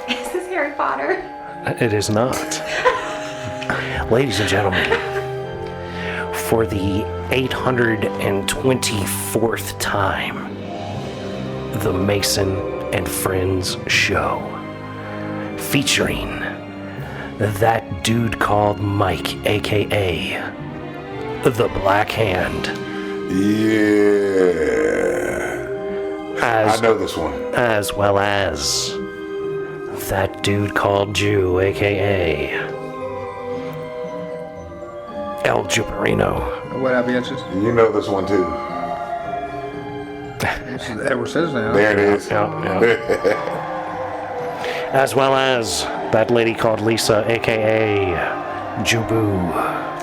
Is this Harry Potter? It is not. Ladies and gentlemen, for the 824th time, the Mason and Friends Show, featuring that dude called Mike, aka the Black Hand. Yeah. I know this one. As well as that dude called Jew, aka El Juperino. What up, bitches? You know this one too. This is Edward Scissorhands. There it is. As well as that lady called Lisa, aka Jubu.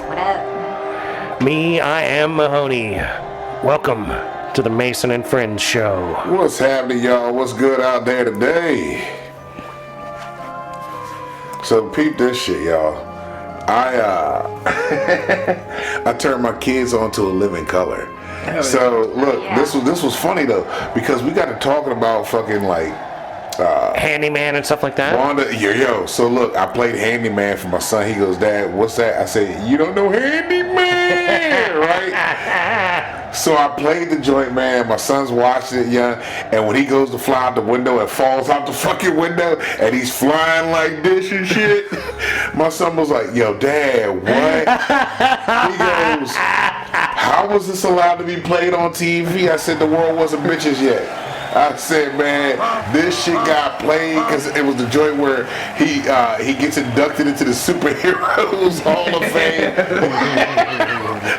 What up? Me, I am Mahoney. Welcome to the Mason and Friends Show. What's happening, y'all? What's good out there today? So peep this shit, y'all. I turned my kids onto a living color. So look, this was funny though, because we got to talking about fucking like Handyman and stuff like that. Wanda, yo. So look, I played Handyman for my son. He goes, Dad, what's that? I said, you don't know Handyman, right? So I played the joint, man. My son's watching it, young. And when he goes to fly out the window, it falls out the fucking window, and he's flying like this and shit. My son was like, yo, Dad, what? He goes, how was this allowed to be played on TV? I said, the world wasn't bitches yet. I said, man, this shit got played because it was the joint where he gets inducted into the Superheroes Hall of Fame.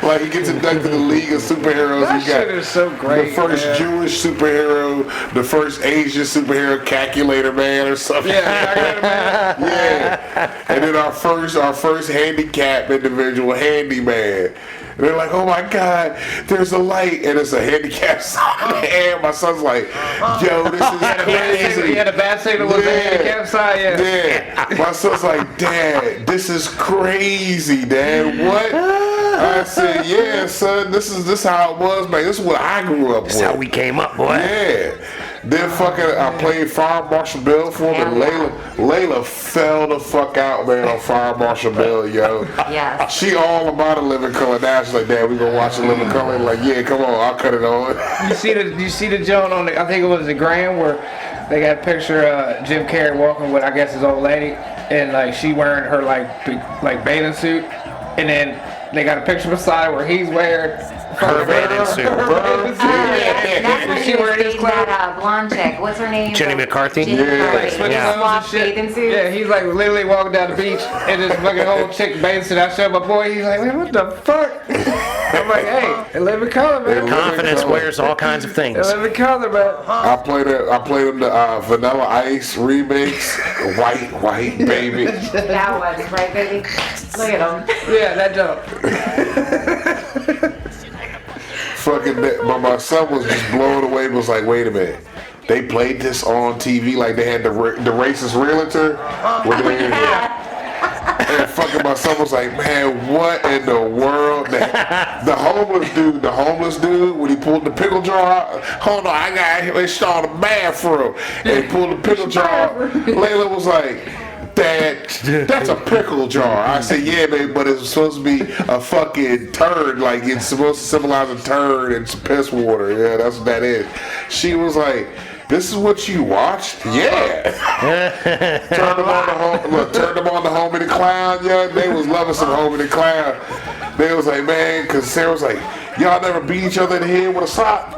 Like he gets inducted to the League of Superheroes. That shit is so great. The first Jewish superhero, the first Asian superhero, Calculator Man or something. Yeah, Calculator Man. Yeah. And then our first handicap individual, Handyman. And they're like, oh my God, there's a light, and it's a handicap sign. And my son's like, yo, this is crazy. He had a bad signal with the handicap sign. Yeah. My son's like, Dad, this is crazy, Dad. What? I said, yeah, son, this is how it was, man. This is what I grew up with. That's how we came up, boy. Yeah. Then fucking, I played Fire Marshal Bill for him, and Layla fell the fuck out, man, on Fire Marshal Bill, yo. Yeah. She all about a living color. Now she's like, Dad, we gonna watch a living color. Like, yeah, come on, I'll cut it on. You see the joint on the, I think it was the gram where they got a picture of Jim Carrey walking with, I guess, his old lady, and like she wearing her like bathing suit, and then they got a picture beside where he's wearing her bathing suit. That's when She he was wearing his dating that blonde chick. What's her name? Jenny McCarthy? Jenny McCarthy. Swinging Yeah. arms and Swap shit. bathing suits. Yeah, he's like literally walking down the beach and this fucking old chick bathing suit. I showed my boy, he's like, man, what the fuck? I'm like, hey, it live in color, man. Confidence wears all kinds of It things. live in color, man. I played him the Vanilla Ice remix, White Baby. That one, right, baby? Look at him. Yeah, that joke. Fucking, my son was just blown away. Was like, wait a minute. They played this on TV like they had the racist realtor. And fucking my son was like, man, what in the world? The homeless dude, when he pulled the pickle jar out, hold on, I got him, they saw the bathroom. And he pulled the pickle jar out. Layla was like, Dad, that's a pickle jar. I said, yeah, baby, but it's supposed to be a fucking turd. Like, it's supposed to symbolize a turd and some piss water. Yeah, that's what that is. She was like, this is what you watched? Yeah. Turned them on the Homie the Clown, yeah. They was loving some Homie the Clown. They was like, man, because Sarah was like, y'all never beat each other in the head with a sock?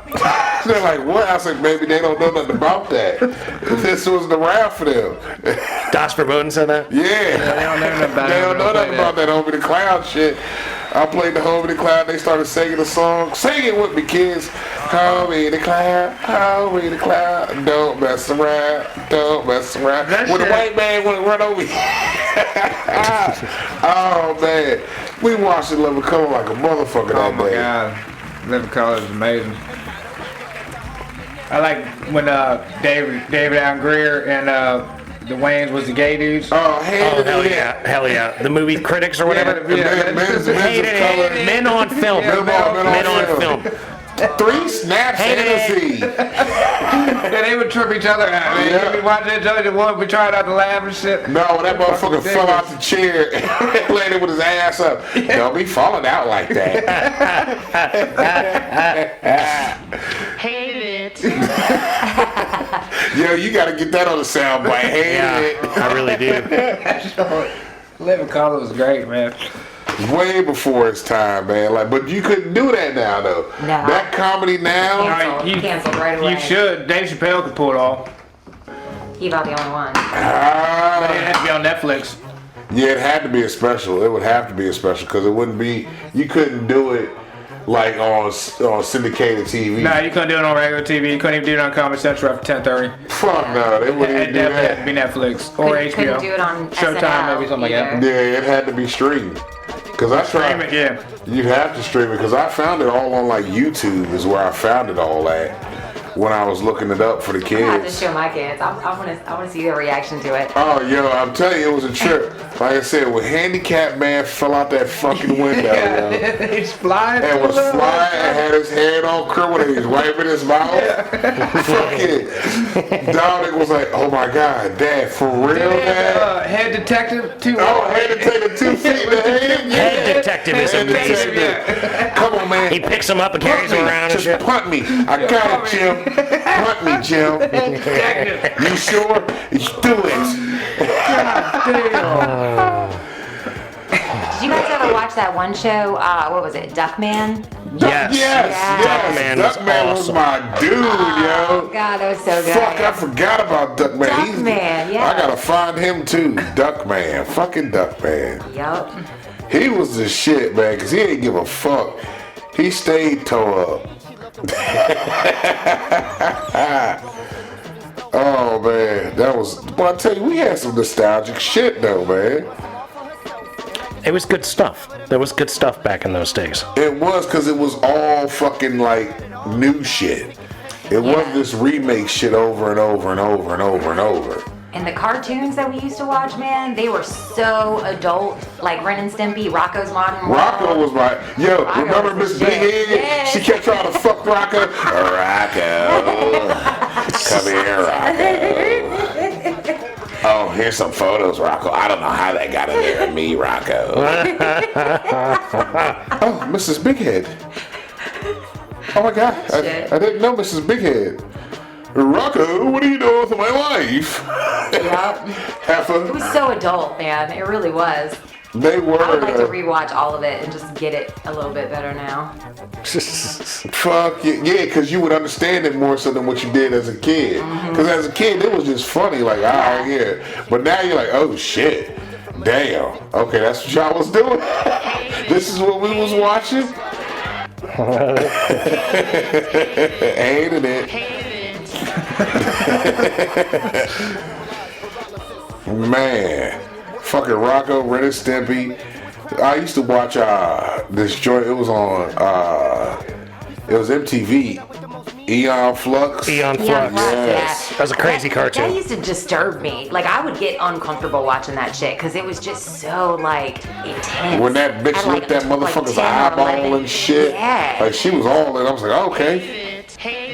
They're like, what? I was like, baby, they don't know nothing about that. This was the rap for them. Das Verboten said that? Yeah. They don't know nothing about They don't know nothing about that Homie the Clown shit. I played the Homie the Clown. They started singing the song. Sing it with me, kids. Homie the Clown, Homie the Clown. Don't mess around, don't mess around. When the white man want to run over you. Oh, man. We watched it Living Color like a motherfucker Oh that my day. God, Living Color is amazing. I like when David Allen Greer and the Wayans was the gay dudes. Oh, hell yeah. Hell yeah. The movie critics or whatever. Men Men on film. Men on film. 3 snaps Hey, and a seed. And they would trip each other out, man. Yeah. You be watching each other, one would be trying not to laugh and shit. No, that motherfucker fell out the chair and landed with his ass up. Don't be falling out like that. Hate it. Yo, you gotta get that on the soundbite. Hey, Yeah, I really do. Living Color was great, man. way before its time, man. Like, but you couldn't do that now, though. No. That comedy now. Canceled right away. You should. Dave Chappelle could pull it off. He about the only one. But it had to be on Netflix. Yeah, it had to be a special. It would have to be a special because it wouldn't be. You couldn't do it like on syndicated TV. Nah, you couldn't do it on regular TV. You couldn't even do it on Comedy Central after 10:30. Fuck no, they wouldn't It even do definitely had to that. be Netflix or Couldn't- HBO. couldn't do it on Showtime, SNL maybe something like that. either. Yeah, it had to be streamed. Cause I tried. Stream it, yeah. You'd have to stream it because I found it all on like YouTube is where I found it all at when I was looking it up for the I have to kids. show my kids. I want to see their reaction to it. Oh, yo, I'm telling you, it was a trip. Like I said, when Handicap Man fell out that fucking window, yo. He's flying. And was flying and had his hand on criminal and he's wiping his mouth. Fucking Dominic was like, oh my god, Dad, for real, Dad? Head detective too. Oh, I had to take the 2 feet in the hand. Head detective is Head amazing. detective. Come on, man. He picks him up and carries him around and Just shit. punt me. I got it, Jim. Punt me, Jim. You sure? You do it. Did you guys ever watch that one show? What was it? Duckman? Yes. Yes. Duckman was Duckman was awesome. my dude, Oh yo. God, that was so good. Fuck, I forgot about Duckman. Duckman, yeah. I gotta find him too. Duckman. Fucking Duckman. Yup. He was the shit, man, because he didn't give a fuck. He stayed toe up. Oh, man. That was... Well, I tell you, we had some nostalgic shit, though, man. It was good stuff. There was good stuff back in those days. It was because it was all fucking, like, new shit. It wasn't this remake shit over and over and over and over and over. And the cartoons that we used to watch, man, they were so adult. Like Ren and Stimpy, Rocco's Modern World. Rocco was my... Yo, Rocco remember was Miss the Big shit. Head? Yes. She kept trying to fuck Rocco. Rocco. Come here, Rocco. Oh, here's some photos, Rocco. I don't know how that got in there. Me, Rocco. Oh, Mrs. Big Head. Oh my God, Shit. I didn't know Mrs. Big Head. Rocco, what are you doing with my life? Yup. It Heifer. was so adult, man. It really was. They were. I would like to rewatch all of it and just get it a little bit better now. Fuck yeah, because you would understand it more so than what you did as a kid. Because as a kid, it was just funny, like, ah, yeah. But now you're like, oh shit, damn. Okay, that's what y'all was doing. This is what we was watching. Hated it. Man, fucking Rocco, Ren and Stimpy. I used to watch this joint. It was on. It was MTV. Eon Flux. Eon Yeah, Flux. Yes. That was a crazy That cartoon. used to disturb me. Like, I would get uncomfortable watching that shit because it was just so, like, intense. When that bitch At, looked at motherfucker's 10 or eyeball 11. and shit. Yeah. Like she was all in. I was like, okay.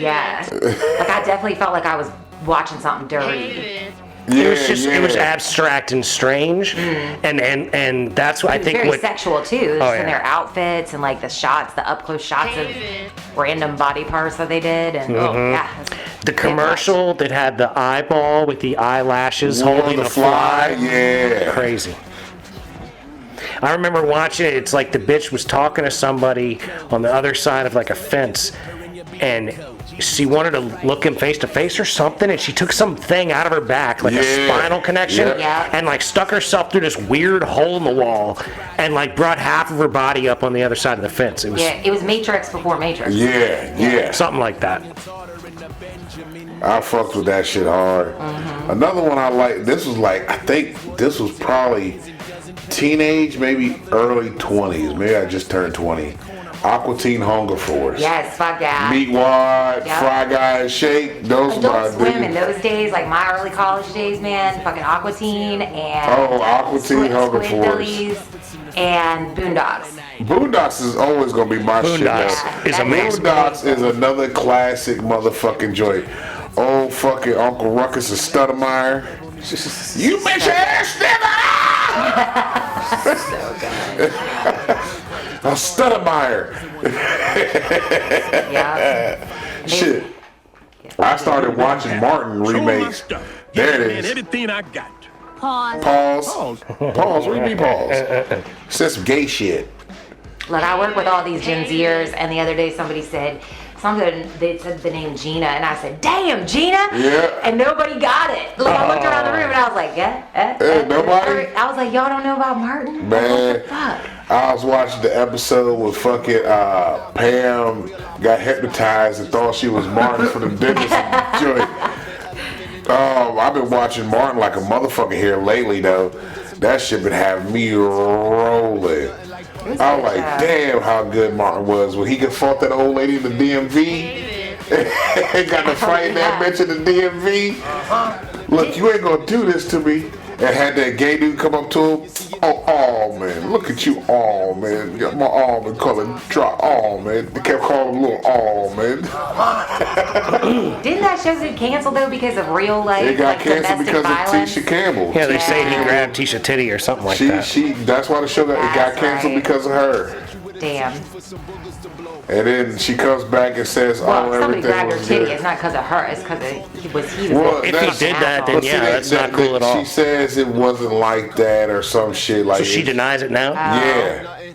Yeah. Like, I definitely felt like I was watching something dirty. Yeah, It was just it was yeah. abstract and strange, and that's what I It was think very what sexual, too. Just Oh, in yeah. their outfits and, like, the shots, the up-close shots of random body parts that they did. And, oh, yeah. the commercial that had the eyeball with the eyelashes War holding the the fly. Yeah. Crazy. I remember watching it. It's like the bitch was talking to somebody on the other side of like a fence, and she wanted to look him face to face or something, and she took something out of her back, like a Yeah. spinal connection, Yeah. and like stuck herself through this weird hole in the wall, and like brought half of her body up on the other side of the fence. It was Yeah, it was Matrix before Matrix. Yeah, yeah. something like that. I fucked with that shit hard. Another one I like, this was like, I think this was probably teenage, maybe early 20s. Maybe I just turned 20. Aqua Teen Hunger Force. Yes, fuck yeah. Meat Wad, Yeah. Fry Guy and Shake. Those were my Adult Swim in dudes. those days, like my early college days, man. Fucking Aqua Teen and Oh, Aqua Teen Hunger Force. Squidbillies. and Boondocks. Boondocks is always gonna be my shit. Boondocks Though. is amazing. Boondocks is another classic motherfucking joint. Old fucking Uncle Ruckus and Stuttermeyer. You bitch ass nigga! So good. A Stuttermeyer. Yeah. Shit. I started watching Martin remakes. There it is. Everything I got. Pause. Pause. What do you mean pause? Said some gay shit. Look, I work with all these Gen Zers, and the other day somebody said something. They said the name Gina, and I said, "Damn, Gina!" Yeah. And nobody got it. Like I looked around the room, and I was like, nobody? I was like, "Y'all don't know about Martin?" Man, Like, what the fuck? I was watching the episode where fucking Pam got hypnotized and thought she was Martin for the dentist joint. I've been watching Martin like a motherfucker here lately though. That shit been having me rolling. I was like, damn how good Martin was when he could fought that old lady in the DMV. Got to fight that bitch in the DMV. Look, you ain't gonna do this to me. And had that gay dude come up to him. Oh man, look at you, man. You got my arm and call it drop, man. They kept calling him little man. Didn't that show get canceled though because of real life? It got like, canceled domestic because violence? of Tisha Campbell. Yeah, they say he Yeah. grabbed Tisha Titty or something like that. That's why the show got That's canceled right. because of her. Damn. And then she comes back and says, Well, somebody everything grabbed her was titty. good. It's not because of her. It's because he was. Well, If he that's- did that, then But see, yeah, that's not cool at all. She says it wasn't like that or some shit like So she it. denies it now?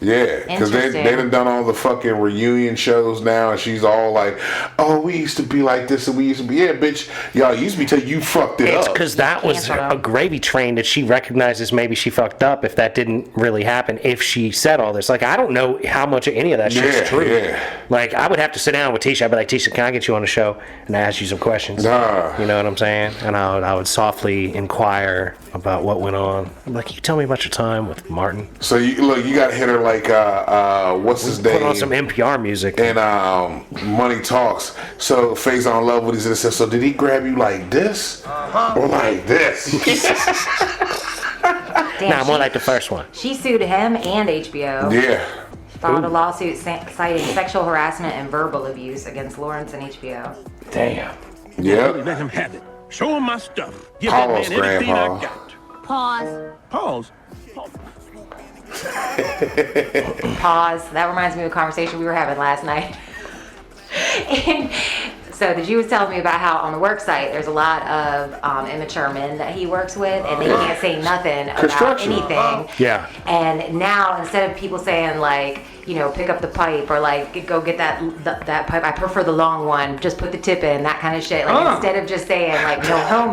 Yeah, because they Interesting. done all the fucking reunion shows now, and she's all like, "Oh, we used to be like this, and we used to be, yeah, bitch, y'all used to be till you fucked it It's up." because that was Cancel a them. gravy train that she recognizes maybe she fucked up if that didn't really happen, if she said all this. Like, I don't know how much of any of that shit's Yeah, true. yeah. Like, I would have to sit down with Tisha. I'd be like, Tisha, can I get you on the show and ask you some questions? Nah. You know what I'm saying? And I would softly inquire about what went on. I'm like, can you tell me about your time with Martin? So you gotta hit her like, what's his Put name? on some NPR music. And Money Talks. So Faye's on Love with his says, so did he grab you like this or like this? Damn, Nah, more like the first one. she sued him and HBO. Yeah. Filed a lawsuit citing sexual harassment and verbal abuse against Lawrence and HBO. Damn. Yep. Let him have it. Show him my stuff. Give Pause, that man everything Grandpa. I got. Pause. Pause. Pause. That reminds me of a conversation we were having last night. And so the Jew was telling me about how on the work site there's a lot of immature men that he works with, and they can't say nothing about Construction. anything. Yeah. And now instead of people saying like, you know, pick up the pipe or like go get that pipe, I prefer the long one. Just put the tip in, that kind of shit. Like instead of just saying like no homo,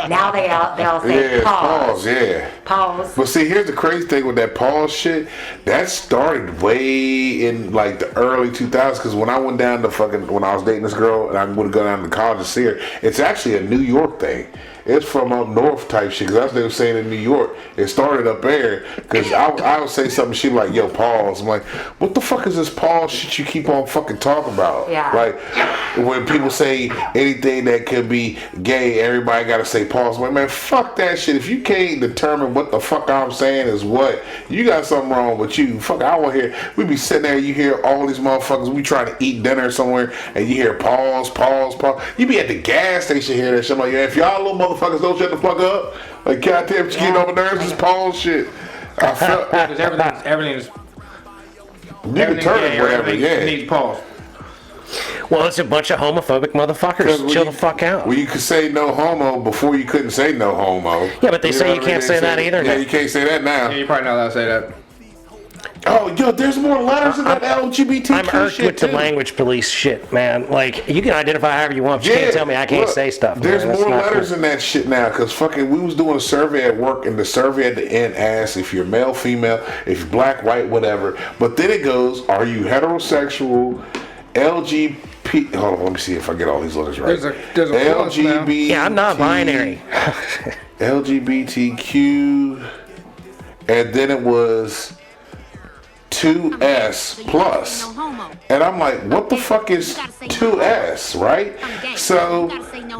now they all say Yeah, pause. yeah. Pause. But see, here's the crazy thing with that pause shit. That started way in like the early 2000s. Because when I went down to when I was dating this girl and I would go down to college to see her, it's actually a New York thing. It's from up north type shit. Because that's what they were saying in New York. It started up there. Because I would say something, she'd be like, yo, pause. I'm like, what the fuck is this pause shit you keep on fucking talking about? Yeah. Like, when people say anything that could be gay, everybody got to say pause. I'm like, man, fuck that shit. If you can't determine what the fuck I'm saying is what, you got something wrong with you. Fuck, I want to hear, we be sitting there, you hear all these motherfuckers, we trying to eat dinner somewhere, and you hear pause, pause, pause. You be at the gas station hearing that shit. I'm like, yeah, if y'all little motherfuckers don't shut the fuck up, like, goddamn, you getting on my nerves, just pause shit. I felt, Because everything's you can turn it wherever, everything yeah. needs pause. Well, it's a bunch of homophobic motherfuckers. when Chill you- the fuck out. Well, you could say no homo before you couldn't say no homo. Yeah, but they say know you what I can't mean? say They that either Yeah, now. you can't say that now. Yeah, you're probably not allowed to say that. Oh, yo, there's more letters in that LGBTQ I'm irked shit with the too. language police shit, man. Like, you can identify however you want, but you can't tell me I can't look, say stuff. There's man. That's more not letters cool. in that shit now, cause fucking we was doing a survey at work, and the survey at the end asks if you're male, female, if you're black, white, whatever. But then it goes, are you heterosexual, LGBT? Hold on, let me see if I get all these letters right. There's a plus now. LGBT. Yeah, I'm not binary. LGBTQ, and then it was 2S plus. And I'm like, what the fuck is 2S, right? So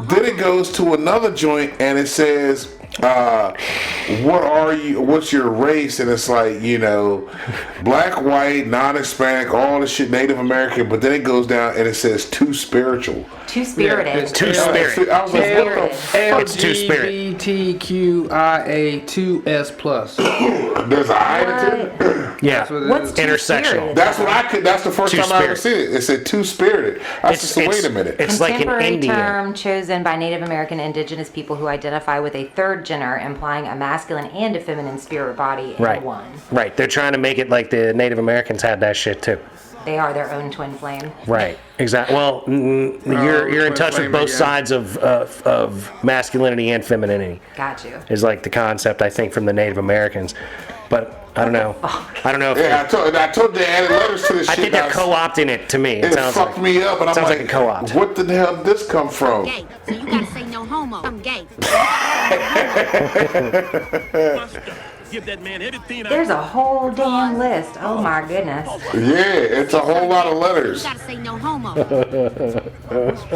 then it goes to another joint and it says, what are you? What's your race? And it's like, black, white, non-Hispanic, all the shit, Native American. But then it goes down and it saes too spiritual. Too spirited. it's Two spirit. I was like, what the fuck? It's two-spirit. LGBTQIA 2S plus. There's an I in it. Yeah. That's what it What's is. Intersectional. That's what I could. That's the first time I ever Two-spirit. seen it. It said two-spirited. I just said, wait a minute. It's like an Contemporary Indian. term chosen by Native American indigenous people who identify with a third gender, implying a masculine and a feminine spirit body in Right. one. Right. They're trying to make it like the Native Americans had that shit too. They are their own twin flame. Right. Exactly. Well, you're in twin touch with flame both again. sides of masculinity and femininity. Got you. Is like the concept I think from the Native Americans, but I don't know. I don't know if Yeah, I told they added letters to this I shit. think they're and co-opting it to me. It It sounds fucked like me up, and I'm sounds like, like a co-opt. what the hell did this come from? Gay. So you gotta say no homo. I'm gay. Give that man everything I There's a whole damn list. Oh my goodness. Yeah, it's a whole lot of letters. You gotta say no homo.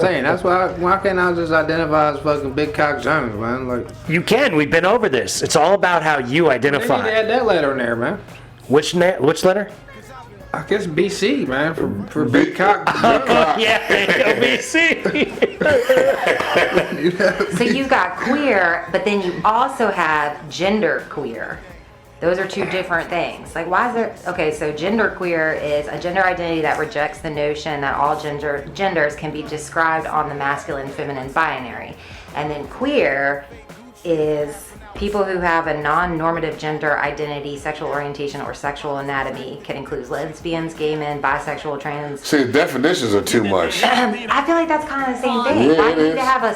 Saying that's why can't I just identify as fucking Big Cock Jones, man? Like, You can. We've been over this. It's all about how you they need to identify. add that letter in there, man. Which letter? I guess BC, man, for Big Cock Jones. Yeah, OBC. So you've got queer, but then you also have gender queer. Those are two different things. Like, why is there? Okay, so gender queer is a gender identity that rejects the notion that all genders can be described on the masculine feminine binary. And then queer is people who have a non-normative gender identity, sexual orientation, or sexual anatomy. Can include lesbians, gay men, bisexual, trans. See, the definitions are too much. I feel like that's kind of the same thing. Yeah, Why it do you need to is. have a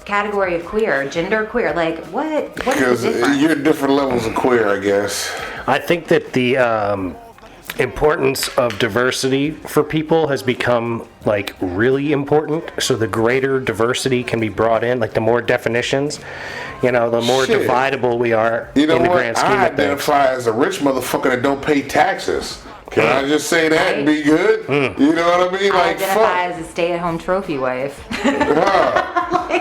subcategory of queer, gender queer? Like, what is Because the difference? you're different levels of queer, I guess. I think that the importance of diversity for people has become like really important. So the greater diversity can be brought in, like the more definitions, the more Shit. dividable we are You know in the what? grand scheme I of things. identify as a rich motherfucker that don't pay taxes. Can I just say that and be good? You know what I mean? I Like, identify fuck. as a stay-at-home trophy wife.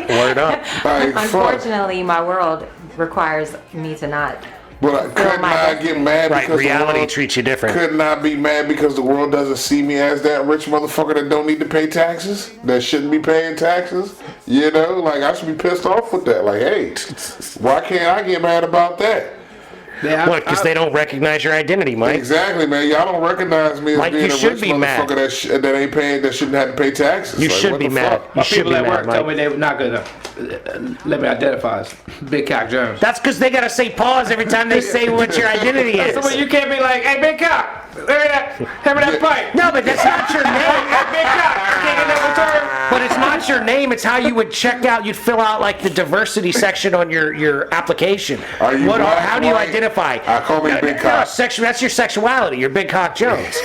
Word up. Like, fuck. Unfortunately, my world requires me to not. But I couldn't my I get mad Right, because the reality world, treats you different. couldn't I be mad because the world doesn't see me as that rich motherfucker that don't need to pay taxes? That shouldn't be paying taxes? Like, I should be pissed off with that. Like, hey, why can't I get mad about that? Yeah, What? Because they don't recognize your identity, Mike. Exactly, man. Y'all don't recognize me as Like, being you a should rich be mad. motherfucker that ain't paying, that shouldn't have to pay taxes. You Like, should what be the mad. fuck? You should people be at work mad, told me Mike. they were not gonna let me identify as Big Cock Jones. That's because they gotta say pause every time they say what your identity is. So you can't be like, hey, Big Cock, look at that, hand me that pipe. No, but that's not your name. Hey, Big Cock, can't get that return. But it's not your name. It's how you would check out. You'd fill out like the diversity section on your application. Are you black, How do you white? identify? I call me Big Cock. That's your sexuality. You're Big Cock Jones.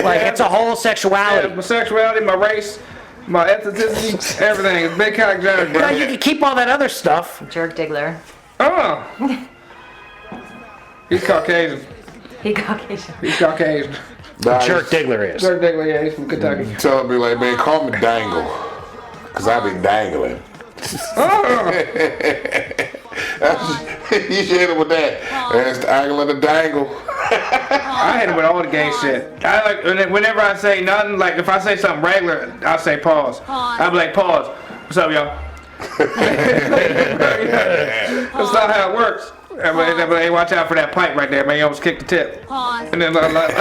Like it's a whole Yeah, sexuality. my sexuality, my race, my ethnicity, everything. It's Big Cock Jones, bro. Now you can keep all that other stuff. Jerk Diggler. Oh. He's Caucasian. He Caucasian. He's Caucasian. Nah, Jerk Diggler is. Dirk Diggler, yeah, he's from Kentucky. Telling me like, man, call me Dangle, cause I be dangling. You should hit him with that. That's the angle of the dangle. I hit him with all the gay shit. I like whenever I say nothing, like if I say something regular, I say pause. I'll be like, pause. What's up, y'all? That's not how it works. I'm like, hey, watch out for that pipe right there, man. You almost kicked the tip. Pause. And then like, pause,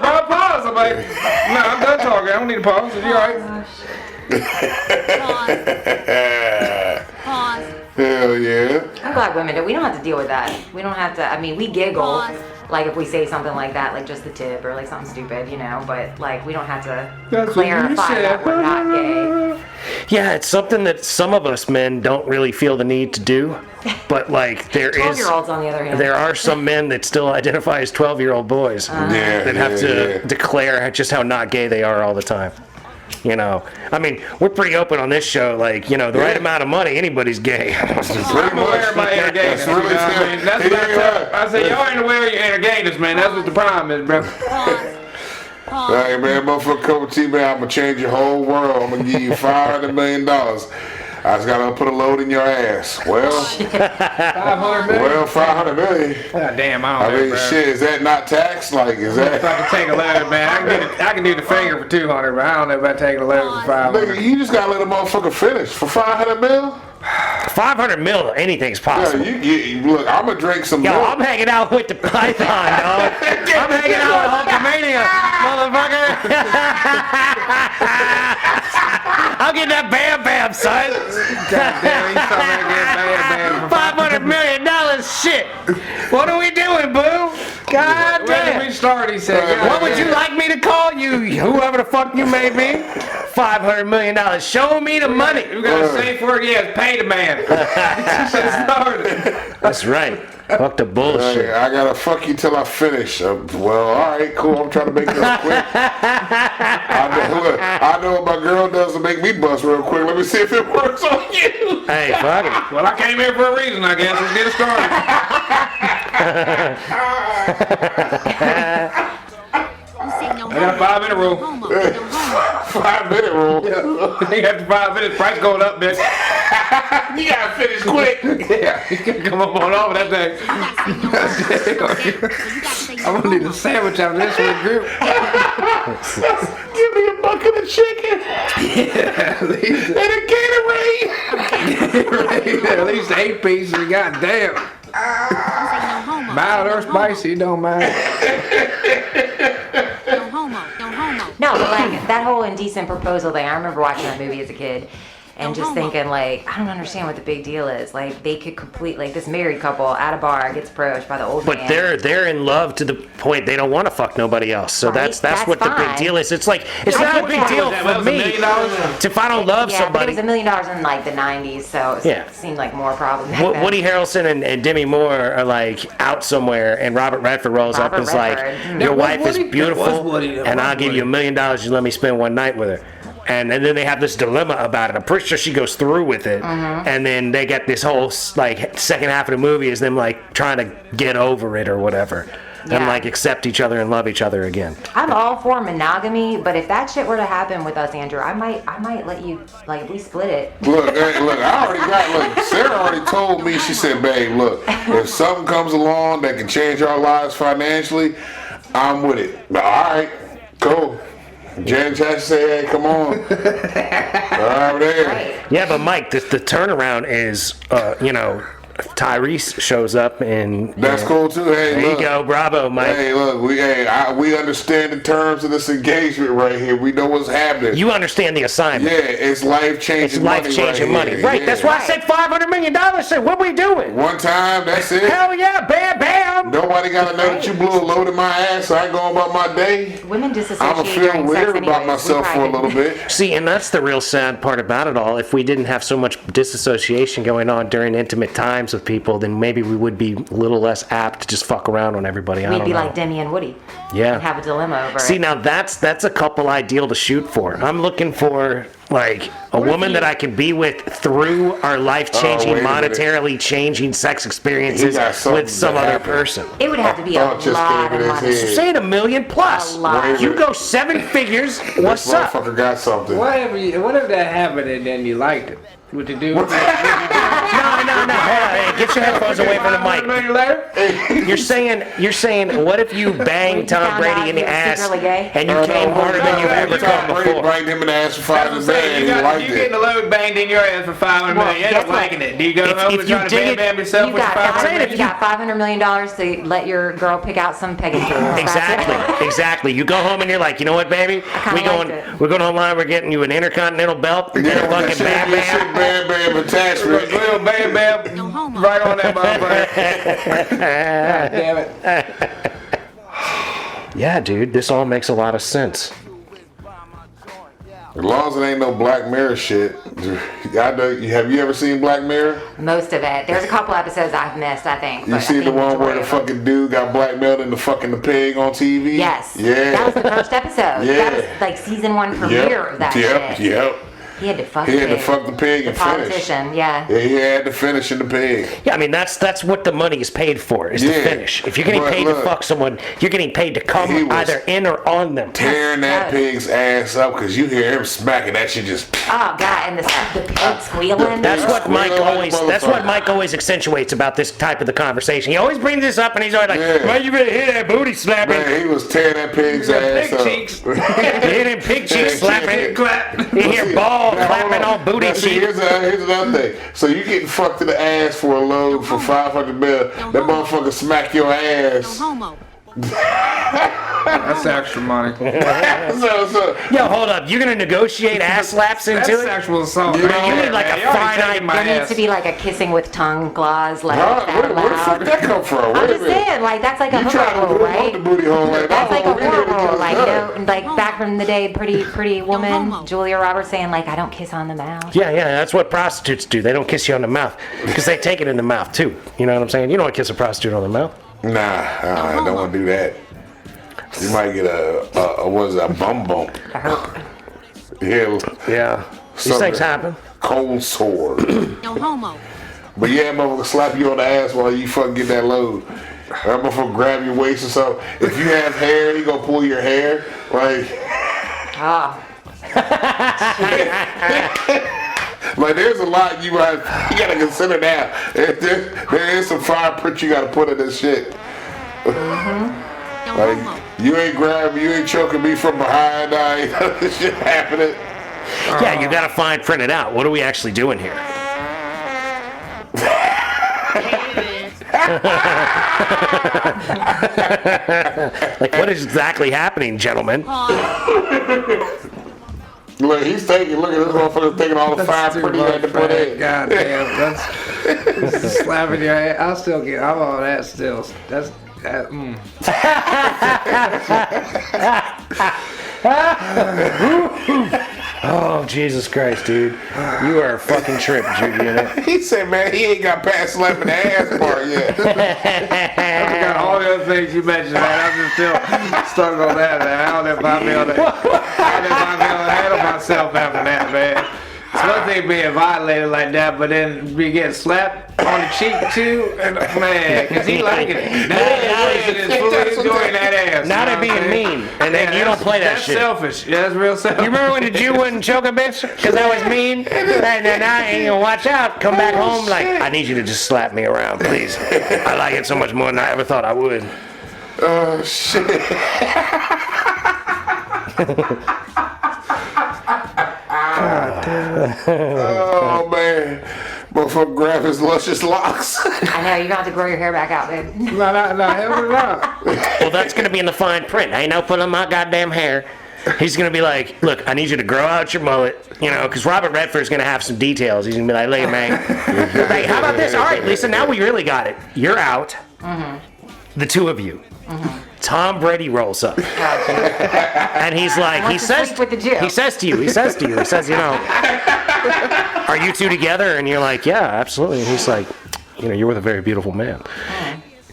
bro, pause. I'm like, no, I'm done talking. I don't need to pause. You all right? Pause. Hell yeah. I'm glad women do. We don't have to deal with that. We don't have to. I mean, we giggle. Pause. Like if we say something like that, like just the tip or like something stupid, but like we don't have to That's what you clarify said. that we're not gay. Yeah, it's something that some of us men don't really feel the need to do. But like there is, 12-year-olds on the other hand. there are some men that still identify as 12-year-old boys Yeah, that have yeah, to yeah. declare just how not gay they are all the time. I mean, we're pretty open on this show. Like, the right amount of money, anybody's gay. Pretty I'm aware of my inner gayness. That's really You know what I mean? That's what I tell. I say, y'all ain't aware of your inner gayness, man. That's what the problem is, bro. Hey man, motherfucker, cup of tea, man. I'm gonna change your whole world. I'm gonna give you $500 million. I just gotta put a load in your ass. Well, 500 million. well, 500 million. God damn, I I don't know, mean, bro. shit, is that not taxed? Like, is If that? I can take a load, man, I can do the finger for 200, but I don't know about taking a load for 500. Nigga, you just gotta let a motherfucker finish for 500 mil. 500 mil, anything's Yeah, possible. you look. I'm gonna drink some Yo, milk. I'm hanging out with the Python, dog. I'm hanging out with Hulkamania, motherfucker. I'll get that Bam Bam, son. God damn, he's talking about getting bad. $500 million, shit. What are we doing, boo? God When did we damn. start, he said. God What would damn. you like me to call you, whoever the fuck you may be? $500 million. Show me the money. We got a safe word, yes, pay the man. He should have started. That's right. Fuck the bullshit. Hey, I gotta fuck you till I finish. Well, all right, cool. I'm trying to make this quick. I know what my girl does to make me bust real quick. Let me see if it works on you. Hey, fuck it. Well, I came here for a reason, I guess. Let's get it started. You say no I got homo. 5 minute rule. No homo. No homo. 5-minute rule. After 5 minutes, price going up, bitch. You gotta finish quick. Yeah, you can come up on all of that thing. You gotta say no homo. So you gotta say no I'm gonna need a homo. sandwich after this for the group. Give me a bucket of chicken At least, and a Gatorade. at least 8 pieces. God damn. Say no homo. Mild or No homo. spicy, don't mind. No homo. No homo. No, but like that whole indecent proposal thing. I remember watching that movie as a kid and just thinking like, I don't understand what the big deal is. Like they could complete like this married couple at a bar gets approached by the old But man. they're in love to the point they don't want to fuck nobody else. So Right, that's that's what the big fine. deal is. It's like it's I not a get big that. deal That for was me $1 million? if I don't love yeah, but it somebody. was $1 million in like the 90s, so it Yeah. seemed like more problem. back then. Woody Harrelson and Demi Moore are like out somewhere, and Robert Redford rolls up Robert and is like, Redford. "Your That was wife is Woody? That beautiful, was Woody. That and was I'll give you $1 million. You let me spend one night with her." And then they have this dilemma about it. I'm pretty sure she goes through with it, and then they get this whole like second half of the movie is them like trying to get over it or whatever, and Yeah. like accept each other and love each other again. I'm all for monogamy, but if that shit were to happen with us, Andrew, I might let you like if we split it. Look, hey, look, I already got, look, Sarah already told me, she said, babe, look, if something comes along that can change our lives financially, I'm with it. But all right, cool. Jen Jackson say, hey, come on. All right, there. Right. Yeah, but Mike, the turnaround is, Tyrese shows up and That's cool too. Hey, There look. you go, bravo, Mike. Hey, look, we understand the terms of this engagement right here. We know what's happening. You understand the assignment. Yeah, it's life changing. It's life-changing money. Right, that's why I said $500 million. So what we doing? One time, that's it. Hell yeah, bam, bam. Nobody gotta know that you blew a load in my ass, so I go about my day. Women I'ma disassociate feel during sex weird anyways. about myself for a little bit. See, and that's the real sad part about it all. If we didn't have so much disassociation going on during intimate times with people, then maybe we would be a little less apt to just fuck around on everybody. I We'd don't be know. like Demi and Woody. Yeah. And have a dilemma over See, it. now that's a couple ideal to shoot for. I'm looking for like a woman that I can be with through our life-changing, wait a minute. monetarily changing sex experiences He got something with some that other happened. person. It would have to be a Thought just lot came of in his money. head. Saying $1 million plus. A lot. Wait a You minute. go 7 figures. What's This up? motherfucker got something. Whatever that happened and then you liked it. What you do? No. Hold on. Hey, get your headphones away from the mic. You're saying, what if you banged Tom found out Brady in the he was ass secretly gay? and you came harder than you've ever come Tom Brady before? banged him in the ass for 5 You and he liked getting it. the load banged in your ass for $500 Well, million. You guess don't liking what? it. Do you go If- home if and you try to dig bam it- bam yourself You with got, saying if you got $500 million to let your girl pick out some pedicures. Exactly. You go home and you're like, you know what, baby? We're going online. We're getting you an intercontinental belt. We're getting a Yeah, fucking bam that shit, bam. bam, bam attachment. Little bam bam No homo. right on that motherfucker. God damn it. Yeah, dude, this all makes a lot of sense. As long as it ain't no Black Mirror shit. I know. Have you ever seen Black Mirror? Most of it. There's a couple episodes I've missed, I think. You but I seen the think one where majority the of them- fucking dude got blackmailed into fucking the pig on TV? Yes. Yeah. That was the first episode. Yeah. That was like season 1 premiere of that Yep. shit. Yep. He had to fuck. He the had to pig. fuck the pig The and finish. politician, yeah. Yeah, he had to finish in the pig. Yeah, I mean that's what the money is paid for, is to Yeah, finish. If you're getting but paid look, to fuck someone, you're getting paid to he come was either in or on them. Tearing that Yes. pig's ass up because you hear him smacking that shit just. Oh god, and the pig squealing. That's what Squeal Mike like a always. That's what motherfucker. Mike always accentuates about this type of the conversation. He always brings this up, and he's always like, Yeah. "Well, you better hear that booty slapping, Man, he was tearing that pig's ass Big up. cheeks. you hear them pig cheeks slapping, you hear ball Now, hold clapping on booty Now, see, cheeks." here's another thing. So you getting fucked in the ass for a load for 500 mil. That motherfucker smack your No ass. homo. That's extra money. so Yo, hold up, you're gonna negotiate ass slaps into That's it? sexual assault. You right need there, like man. a You already finite- taking my There needs ass. to be like a kissing with tongue clause, like Huh? that Where the fuck loud. that come from? I'm Wait a just minute. saying, like that's like a You trying to hookup rule, move up the right? booty hole like That's like a we here to horror get rule, this like done. like back from the day, pretty woman, homo. Julia Roberts saying like I don't kiss on the mouth. Yeah, that's what prostitutes do. They don't kiss you on the mouth because they take it in the mouth too. You know what I'm saying? You don't want to kiss a prostitute on the mouth. Nah, I don't want to do that. You might get a what is that, a bum bump. I hope. Yeah, Yeah, these something. things happen. Cold sore. No homo. But yeah, motherfucker slap you on the ass while you fucking get that load. That motherfucker grab your waist or something. If you have hair, he gonna pull your hair. Like, Oh, like there's a lot you gotta consider now. There is some fine print you gotta put in this shit. No Like, homo. you ain't choking me from behind. This shit happening. Yeah, you gotta print it out. What are we actually doing here? Like, what is exactly happening, gentlemen? Look, he's taking. Look at this motherfucker taking all the fine print he had to put in. God damn, that's slapping your ass. I'm on that still. That's that. Oh, Jesus Christ, dude. You are a fucking trip, Judy. You know? He said, man, he ain't got past slapping the ass part yet. I forgot all the other things you mentioned, man. I'm just still stuck on that, man. I don't know if I'll be able to handle myself after that, man. It's one thing being violated like that, but then be getting slapped on the cheek too, and man, cause he liking it. Now he's fully enjoying that ass. Now you they're know being what I'm saying? mean, and then you don't play that that's shit. selfish. Yeah, that's real selfish. You remember when the Jew wouldn't choke a bitch because that was mean? And then now ain't gonna watch out. Come back home like, I need you to just slap me around, please. I like it so much more than I ever thought I would. Oh shit. Oh man. Motherfucker grab his luscious locks. I know you're gonna have to grow your hair back out, babe. No, hell no. Well, that's gonna be in the fine print. I ain't no pulling my goddamn hair. He's gonna be like, look, I need you to grow out your mullet, you know, because Robert Redford's gonna have some details. He's gonna be like, look, man, like, how about this? All right, Lisa, now we really got it. You're out. The two of you. Tom Brady rolls up, and he's like, he Wants to says, sleep with the Jew. he says to you, he says, you know, are you two together? And you're like, yeah, absolutely. And he's like, you know, you're with a very beautiful man.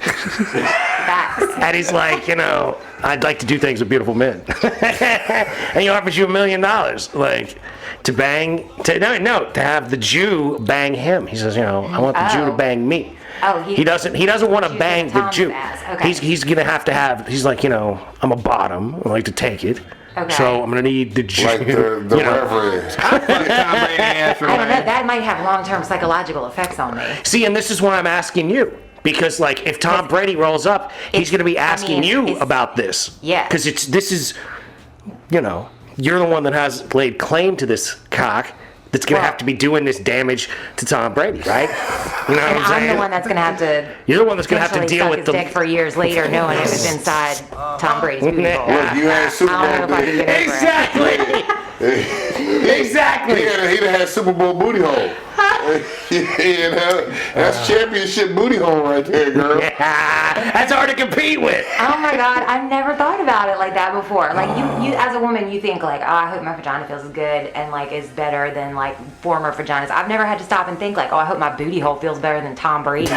Facts. And he's like, you know, I'd like to do things with beautiful men. And he offers you $1 million, like, to have the Jew bang him. He says, you know, I want the Jew to Oh. bang me. Oh, He doesn't want to Jew bang gets the Tom's Jew. ass. Okay. He's gonna have to have. He's like, you know, I'm a bottom. I like to take it. Okay. So I'm gonna need the Jew. Like the you know. reverend. Tom Brady ass for I don't know. man. That might have long-term psychological effects on me. See, and this is why I'm asking you. Because, like, if Tom Brady rolls up, he's going to be asking you it's- about this. Yeah. Because this is, you know, you're the one that has laid claim to this cock that's going to Well- have to be doing this damage to Tom Brady, right? You know what And I'm I'm saying? the one that's gonna have to. You're the one that's going to have to potentially deal suck with his dick for years later, knowing it was inside Tom Brady's booty hole. Look, you had Super I don't know Bowl. if I can get over it. Exactly. Exactly. He'd have had Super Bowl booty hole. You know, that's championship booty hole right there, girl. That's hard to compete with. Oh my god, I've never thought about it like that before. Like you as a woman, you think like, oh, I hope my vagina feels good and like is better than like former vaginas. I've never had to stop and think like, oh, I hope my booty hole feels better than Tom Brady's.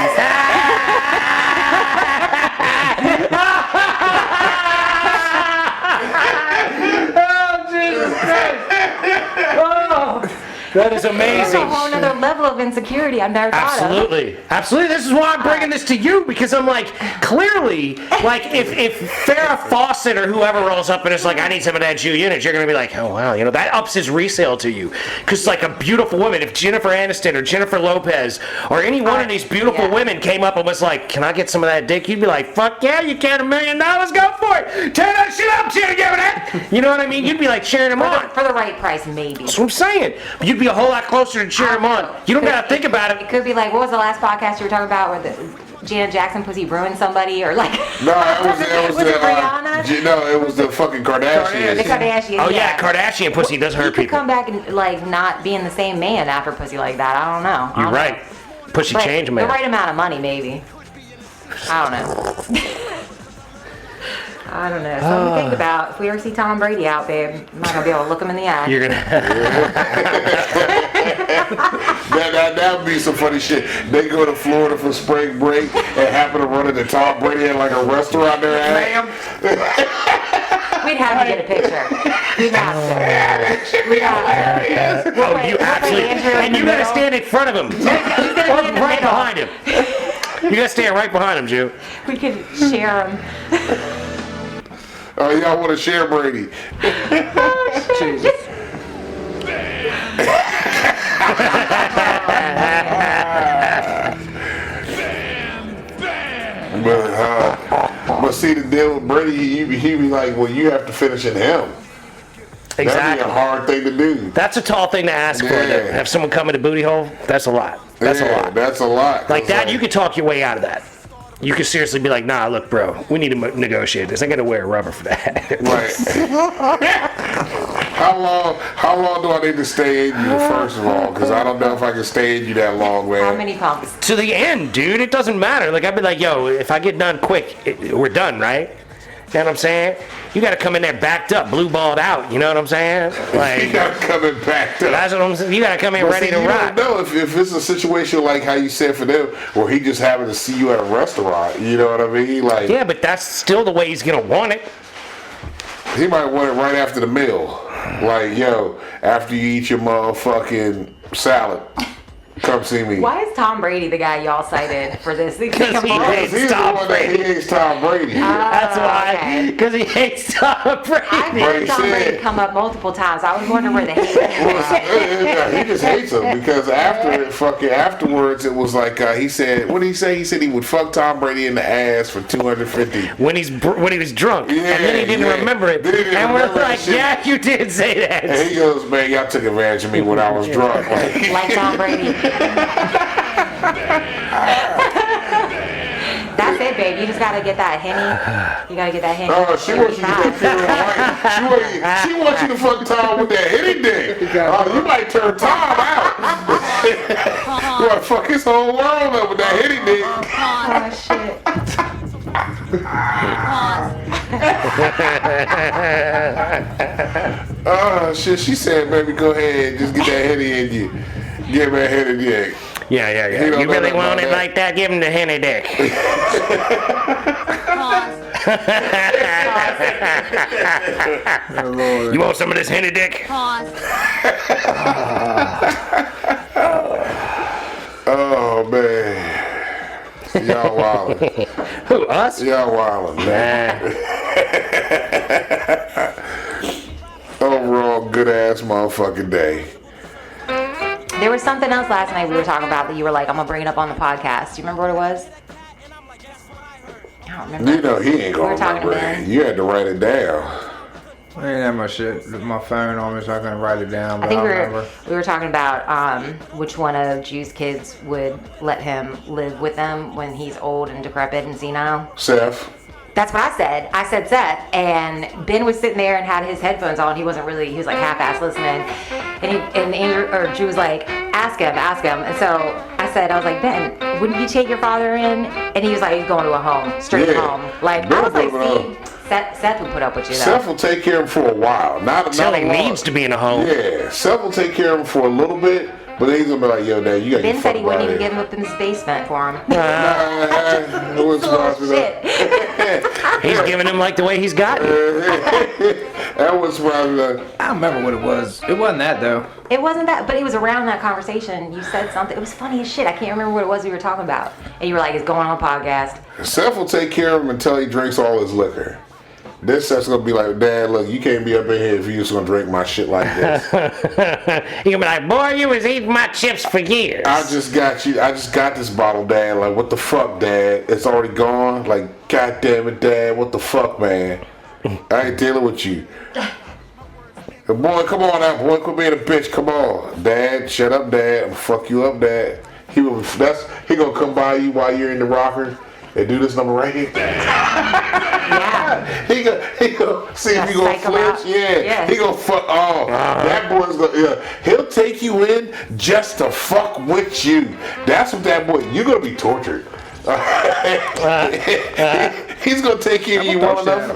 That is It's a amazing. whole nother level of insecurity I've never thought of. Absolutely. Absolutely. This is why I'm bringing this to you, because I'm like, clearly, like, if Farrah Fawcett or whoever rolls up and is like, I need some of that Jew unit, you're going to be like, oh, wow, that ups his resale to you. Because, like, a beautiful woman, if Jennifer Aniston or Jennifer Lopez or any one of these beautiful women came up and was like, can I get some of that dick? You'd be like, fuck yeah, you can, $1 million, go for it. Turn that shit up, Jenna, give it that. You know what I mean? You'd be like cheering him on. For the right price, maybe. That's what I'm saying. But you'd be a whole lot closer to cheer him on. You don't got to think about It it. could be like, what was the last podcast you were talking about where the Janet Jackson pussy ruined somebody, or like? No, it was Was the it Rihanna? no, it was the fucking The Kardashians. Kardashians. Oh, yeah, Kardashian pussy does He hurt could people. come back and like not being the same man after pussy like that. I don't know. I You're don't right. know. Pussy But change, the man. right amount of money, maybe. I don't know. I don't know. Something to think about. If we ever see Tom Brady out, babe, I'm not gonna be able to look him in the eye. You're going to. That would be some funny shit. They go to Florida for spring break and happen to run into Tom Brady in like a restaurant there. We'd have to get a picture. We'd have to. We'd have to. Oh, you absolutely. And you got to stand in front of him. Or right behind him. You got to stand right behind him, Jew. We could share them. Oh, y'all want to share Brady? But see, the deal with Brady, he be like, well, you have to finish in him. That'd be Exactly. a hard thing to do. That's a tall thing to ask for. Yeah. To have someone come in a booty hole, that's a lot. That's a lot. That's a lot. Like that, you could talk your way out of that. You could seriously be like, nah, look, bro, we need to negotiate this. I got to wear rubber for that. Right. How long do I need to stay in you, first of all? Because I don't know if I can stay in you that long, man. How many pumps? To the end, dude. It doesn't matter. Like, I'd be like, yo, if I get done quick, we're done, right? You know what I'm saying? You got to come in there backed up, blue balled out. You know what I'm saying? You Like, got coming back to that's what I'm saying. You got to come in But ready see, to you rock. don't know if it's a situation like how you said for them, where he just happened to see you at a restaurant. You know what I mean? Like, Yeah, but that's still the way he's going to want it. he might want it right after the meal. Like, yo, after you eat your motherfucking salad, come see me. Why is Tom Brady the guy y'all cited for this? Because he hates He's Tom the one that Brady. he hates Tom Brady. That's why. okay. Because he hates Tom Brady. I've But heard he Tom Brady said- come up multiple times. I was wondering where the hate came from. He just hates him because afterwards it was like he said, what did he say? He said he would fuck Tom Brady in the ass for $250. when he was drunk, Yeah, and then he didn't yeah. remember it. Then he didn't And we're remember that like, shit. yeah, you did say that. And he goes, man, y'all took advantage of me when I was drunk. Like, Like Tom Brady. That's it, babe. You just gotta get that Henny. You gotta get that Henny. she wants you to get real white. She wants you to fuck Tom with that hitty dick. You might turn Tom out. You want to fuck his whole world up with that hitty dick. Oh shit. Oh shit, she said, baby, go ahead, just get that hitty in you. Give me that hitty dick. Yeah. He You don't know really nothing want about it that. like that? Give him the henny dick. You want some of this henny dick? Oh man, y'all wildin'. Who, us? Y'all wildin', man. Overall, good ass motherfucking day. There was something else last night we were talking about that you were like, I'm gonna bring it up on the podcast. Do you remember what it was? I don't remember. You know he ain't We were gonna talking to remember it. Ben. You had to write it down. I ain't have my shit, my phone on me, so I couldn't write it down. But I think I remember. we were talking about which one of Drew's kids would let him live with them when he's old and decrepit and senile. Seth. That's what I said. I said Seth, and Ben was sitting there and had his headphones on. He wasn't really. He was like half-ass listening, and Andrew or Drew was like, "Ask him." And so I said, "I was like, Ben, wouldn't you take your father in?" And he was like, "He's going to a home, straight Yeah. home." Like Ben I was like, put him "See, Seth would put up with you though." Seth will take care of him for a while. Not Till he long. needs to be in a home. Yeah, Seth will take care of him for a little bit, But then he's gonna be like, yo, Dad, you gotta Ben get said he fucked wouldn't out even of give here. him up in his basement for him. It wouldn't surprise me, though. Shit. He's giving him like the way he's got it. That wouldn't surprise me, though. I don't remember what it was. It wasn't that though. It wasn't that, but it was around that conversation. You said something. It was funny as shit. I can't remember what it was we were talking about. And you were like, it's going on a podcast. Seth will take care of him until he drinks all his liquor. This Seth's gonna be like, Dad, look, you can't be up in here if you just gonna drink my shit like this. He gonna be like, boy, you was eating my chips for years. I just got this bottle, Dad. Like, what the fuck, Dad? It's already gone. Like, God damn it, Dad. What the fuck, man? I ain't dealing with you. Boy, come on now, boy. Quit being a bitch. Come on, Dad. Shut up, Dad. I'm gonna fuck you up, Dad. He gonna come by you while you're in the rocker and do this number right here. Yeah. He gonna see if you gonna Psych him flinch. out. Yeah. Yeah. He gonna fuck. Oh, that boy's gonna. Yeah. He'll take you in just to fuck with you. That's what that boy. You're gonna be tortured. He's gonna take care of you well enough.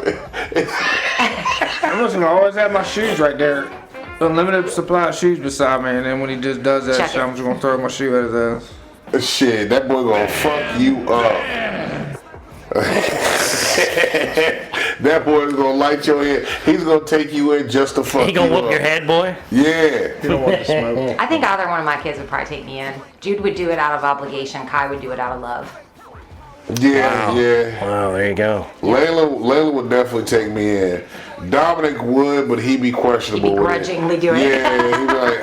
I'm just gonna always have my shoes right there. Unlimited supply of shoes beside me, and then when he just does that Check shit, it. I'm just gonna throw my shoe at his ass. Shit, that boy gonna fuck you up. That boy's gonna light your head. He's gonna take you in just to fuck He gonna you whoop up. your head, boy. Yeah. You don't want to smoke. I think either one of my kids would probably take me in. Jude would do it out of obligation. Kai would do it out of love. Yeah, yeah. Wow, there you go. Layla would definitely take me in. Dominic would, but he'd be questionable. He'd be with it. grudgingly doing it. Yeah, he'd be like,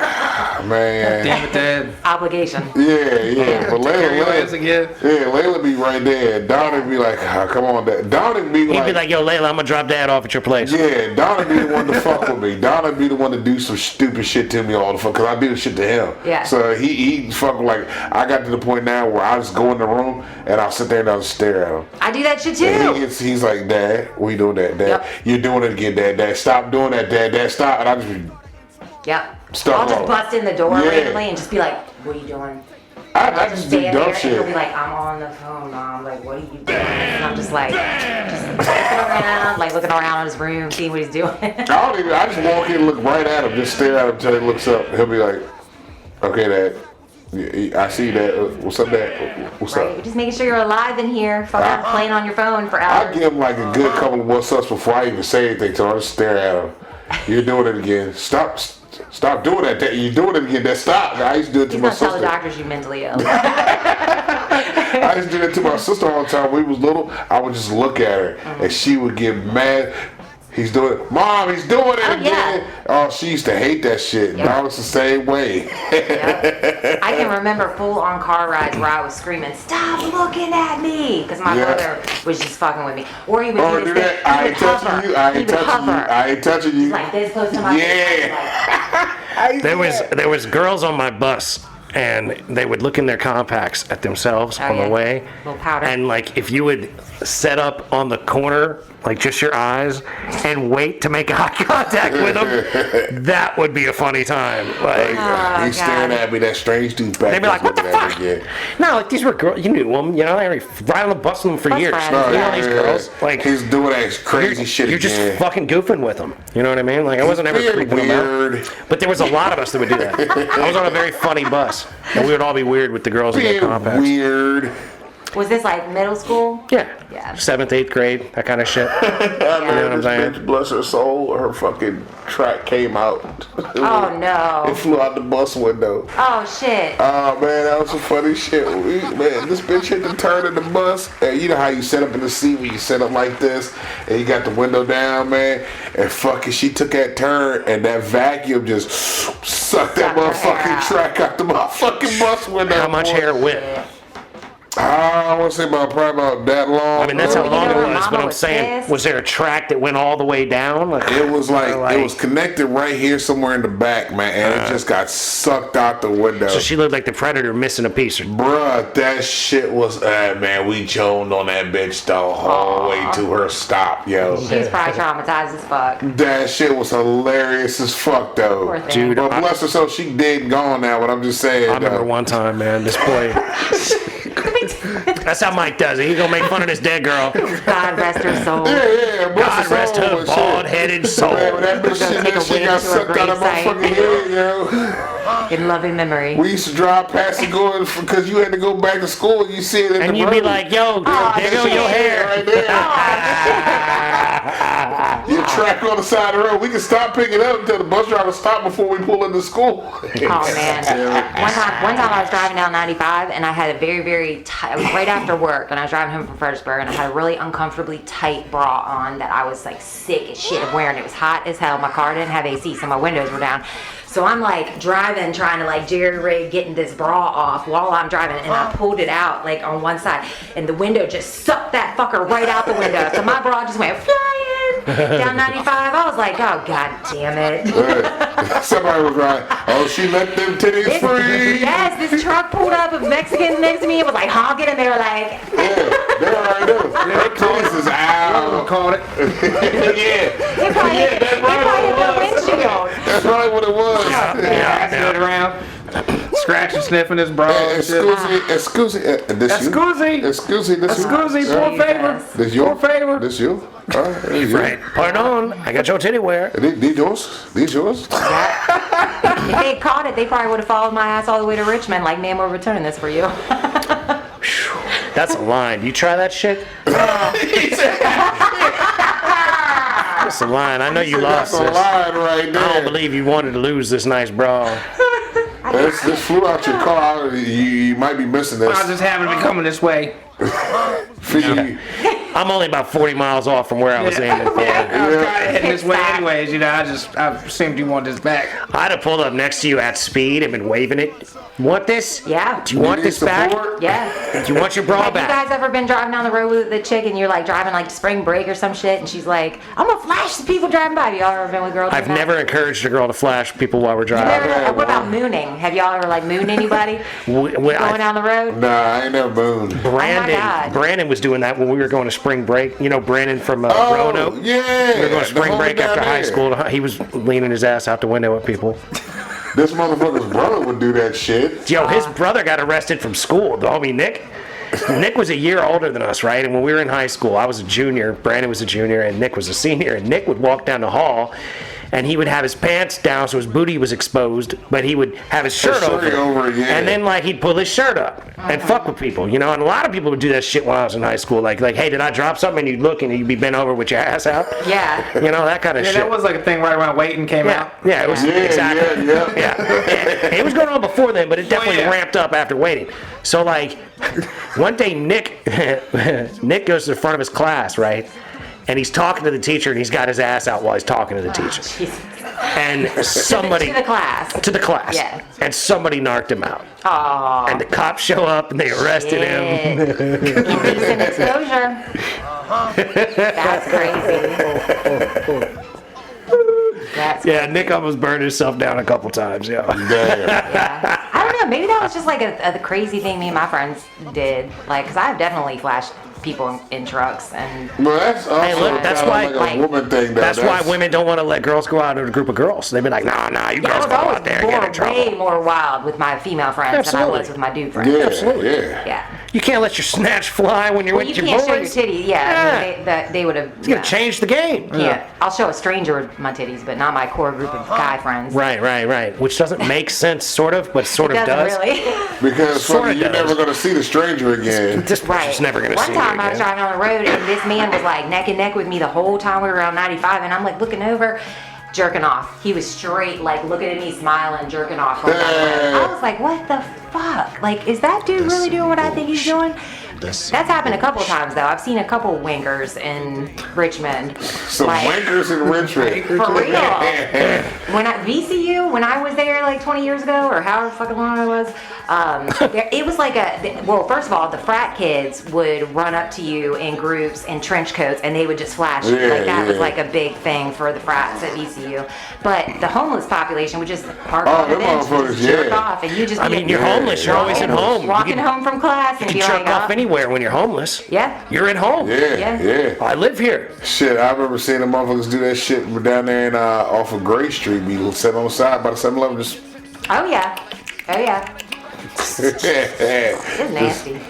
man. Damn it, Dad. Obligation. Yeah. But Carry your ass Layla, again. Layla be right there. Dominic be like, come on, Dad. Dominic be He'd like, be like, yo, Layla, I'm gonna drop Dad off at your place. yeah, Dominic be the one to fuck with me. Dominic be the one to do some stupid shit to me all the fuck, because I do the shit to him. Yeah. So he fuck like, I got to the point now where I just go in the room and I'll sit there and I'll just stare at him. I do that shit And too. he's like, Dad, we doing that, Dad. Yep. You're doing it again, Dad. Dad, stop doing that, Dad. Dad, stop. And I just be, Yep. Stop I'll just off. bust in the door Yeah. randomly and just be like, what are you doing? I I'll just just do stand dumb there and he'll be shit. like, I'm on the phone, Mom. Like, what are you doing? And I'm just like, looking around in his room, seeing what he's doing. I just walk in and look right at him, just stare at him until he looks up. He'll be like, okay, Dad. Yeah, I see that. What's up, Dad? What's Right? up? You're just making sure you're alive in here. Fucking playing on your phone for I hours. give him like a good couple of what's ups before I even say anything to him. I just stare at him. You're doing it again. Stop doing that. You're doing it again. That stop. I used to do it to He's my gonna tell the sister. doctors you're mentally ill. I used to do that to my sister all the time. When we was little, I would just look at her and she would get mad. He's doing it. Mom, he's doing it Oh, again. yeah. Oh, she used to hate that shit. Yeah. Now it's the same way. Yep. I can remember full-on car rides where I was screaming, "Stop looking at me!" because my Yeah. brother was just fucking with me. Or he would Oh, do do this that. thing. I He ain't would touching hover. you. I He ain't would touching you. hover. I ain't touching you. He's like this close to my face. Yeah. There was girls on my bus, and they would look in their compacts at themselves Oh, on yeah. the way. Little powder. And like if you would set up on the corner, like just your eyes, and wait to make eye contact with them, that would be a funny time. Like Oh, He's staring God. at me. That strange dude back they'd be like, "What the looking at fuck?" me again. No, like these were girls. You knew them. You know, they were right on the bus with them for Bus years. friends, You know yeah. these girls. Like he's doing that crazy shit you're again. just fucking goofing with them. You know what I mean? Like I wasn't ever Being creeping them out. weird. But there was a lot of us that would do that. I was on a very funny bus, and we would all be weird with the girls in their Being compacts. weird. Was this like middle school? Yeah. Yeah. 7th, 8th grade, that kind of shit. I You know what I'm this saying? bitch, bless her soul, her fucking track came out. Oh no. It flew out the bus window. Oh shit. Oh man, that was some funny shit. Man, this bitch hit the turn of the bus, and you know how you set up in the seat when you set up like this, and you got the window down, man, and fucking she took that turn, and that vacuum just sucked that Sucked her hair motherfucking out. track out the motherfucking bus window. How much boy. hair whip? I want to say probably about that long. I mean, that's Oh, how you long know it her was, mama but I'm was saying, pissed? was there a track that went all the way down? Like, It was like, or it was connected right here somewhere in the back, man, and it just got sucked out the window. So she looked like the Predator missing a piece. Bruh, that shit was, man, we choned on that bitch the whole way to her stop, yo. She was probably traumatized as fuck. That shit was hilarious as fuck, though. Poor thing. Dude, But bless her soul, she dead and gone now, but I'm just saying. I remember one time, man, this boy, That's how Mike does it. He gonna make fun of this dead girl. God rest her soul. Yeah, God rest her bald-headed soul. Man, when that bitch Take a she wig got to a sucked out of my gravesite. fucking head, yo. In loving memory. We used to drive past and go because you had to go back to school and you see it in And the you'd be road. like, yo, there go shit. your hair. Right there. Your track on the side of the road. We can stop picking up until the bus driver stop before we pull into school. Oh man! One time I was driving down 95 and I had a very tight. It was right after work and I was driving home from Fredericksburg and I had a really uncomfortably tight bra on that I was like sick as shit of wearing. It was hot as hell. My car didn't have AC, so my windows were down. So I'm like driving, trying to like jerry rig getting this bra off while I'm driving, and I pulled it out like on one side, and the window just sucked that fucker right out the window. So my bra just went flying down 95. I was like, oh god damn it. Hey, somebody was right. Oh, she let them titties free. Yes, this truck pulled up, a Mexican next to me, and was like honking, and they were like, Yeah, they're right there. Their titties is out. Called it. Yeah, they probably hit their windshield. that's right what it was. Passing it around, scratching, sniffing his bra. and shit. Excuse me, this you? Excuse me. Excuse me, this you? Excuse me, Yeah. por favor. This you? Por favor. This you? This you? Right. Pardon, I got your titty wear. These yours? These yours? If they had caught it, they probably would have followed my ass all the way to Richmond. Like, ma'am, we're returning this for you. That's a line. You try that shit? That's a line. I know you That's lost a this. line right I don't there. believe you wanted to lose this nice bra. This flew out your car. You might be missing I was this. just having to be coming this way. Figure I'm only about 40 miles off from where I was aiming for. I was kind of heading this way Back. anyways, you know. I assumed you wanted this back. I'd have pulled up next to you at speed and been waving it. You want this? Yeah. Do you want this back? Yeah. Do you want your bra Have you back? guys ever been driving down the road with the chick and you're like driving like to spring break or some shit and she's like, I'm gonna flash the people driving by. Have y'all ever been with girls? I've like that? never encouraged a girl to flash people while we're You never- driving. what about mooning? Have y'all ever like mooned anybody going down the road? Nah, I ain't never mooned. God. Brandon was doing that when we were going to spring break. You know Brandon from Roanoke? Yeah. We were going to the spring homie break down after high there. school. He was leaning his ass out the window at people. This motherfucker's brother would do that shit. Yo, his brother got arrested from school. The homie Nick. Nick was a year older than us, right? And when we were in high school, I was a junior, Brandon was a junior, and Nick was a senior. And Nick would walk down the hall, and he would have his pants down so his booty was exposed, but he would have his shirt shirt over, yeah. And then like he'd pull his shirt up and fuck with people, you know. And a lot of people would do that shit when I was in high school. Like, hey, did I drop something? And you'd look and you'd be bent over with your ass out. Yeah. You know, that kind of Yeah, shit. that was like a thing right around waiting came yeah, out. yeah, it was Yeah, exactly. yeah. It was going on before then, but it definitely yeah. ramped up after waiting. So like, one day Nick goes to the front of his class, right? And he's talking to the teacher, and he's got his ass out while he's talking to the teacher. Jesus. And somebody To the class. to the class, Yeah. and somebody narked him out. Aw. And the cops show up, and they arrested him. Indecent exposure. That's crazy. That's Yeah, Nick almost burned himself down a couple times. Yeah. Damn. Yeah. I don't know. Maybe that was just like a crazy thing me and my friends did. Like, because I've definitely flashed people in trucks and. Well, that's also look, that's kinda why- like a like- woman thing. Though. That's why women don't want to let girls go out in a group of girls. They'd be like, nah, you Yeah, I girls was go always out there and get in more, trouble. way more wild with my female friends than I Absolutely. was with my dude friends. Yeah, Absolutely. yeah. Yeah. You can't let your snatch fly when you're Well, with you your can't show your boys. titties. Yeah. I mean, they would have. It's gonna change the game. Yeah. I'll show a stranger my titties, but not my core group of guy friends. Right. Which doesn't make sense, sort of, but sort It of doesn't does. really. Because Sorta fucking, you're does. never gonna see the stranger again. This Right. person's never gonna One see time you I was again. driving on the road and this man was like neck and neck with me the whole time we were on 95, and I'm like looking over, jerking off. He was straight, like looking at me, smiling, jerking off. On that road. I was like, what the fuck? Like, is that dude really doing what I think he's doing? That's happened a couple times though. I've seen a couple winkers in Richmond. Some Like, wankers in Richmond. For real. When VCU, when I was there like 20 years ago, or however fucking long it was, it was like first of all, the frat kids would run up to you in groups in trench coats and they would just flash you. Yeah, Like that was yeah. like a big thing for the frats at VCU. But the homeless population would just park Oh, on the them bench, motherfuckers, just jerk yeah. off, and you just I be mean, you're homeless. You're always at home. walking You home from class and can be jerk like, off anywhere when you're homeless. yeah. You're at home. Yeah, yeah. I live here. Shit, I remember seeing the motherfuckers do that shit down there in off of Gray Street. Be sitting on the side by the 7-Eleven, just Oh yeah. Oh yeah. It's nasty.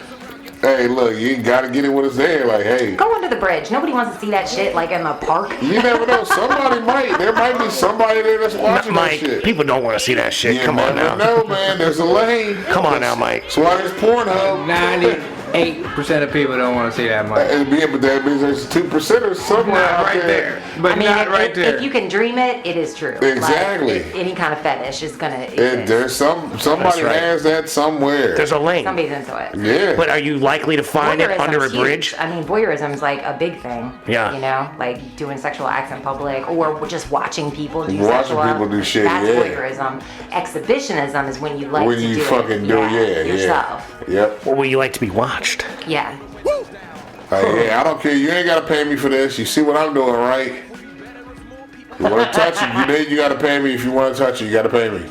Hey, look, you gotta get it when it's there. Like, hey, Go under the bridge. Nobody wants to see that shit like in the park. you never know. Somebody might. There might be somebody there that's watching that Mike, shit. people don't want to see that shit. You Come on never now. know, man. There's a lane. Come on now, Mike. That's why there's Pornhub. 98% of people don't want to see that much. But that means there's 2%ers somewhere Not out right there. But I mean, not if, right there. if you can dream it, it is true. Exactly. Like, any kind of fetish is gonna exist. There's somebody That's right. has that somewhere. There's a lane. Somebody's into it. Yeah. But are you likely to find it under a Voyeurism's bridge? huge. I mean, voyeurism is like a big thing. Yeah. You know, like doing sexual acts in public or just watching people do Watching sexual people do shit, That's yeah. voyeurism. Exhibitionism is when you like when to you do fucking it. do it, yourself. Yep. Or would you like to be watched? Yeah. Yeah, I don't care. You ain't gotta pay me for this. You see what I'm doing, right? You wanna touch it, you gotta pay me. If you wanna touch it, you gotta pay me.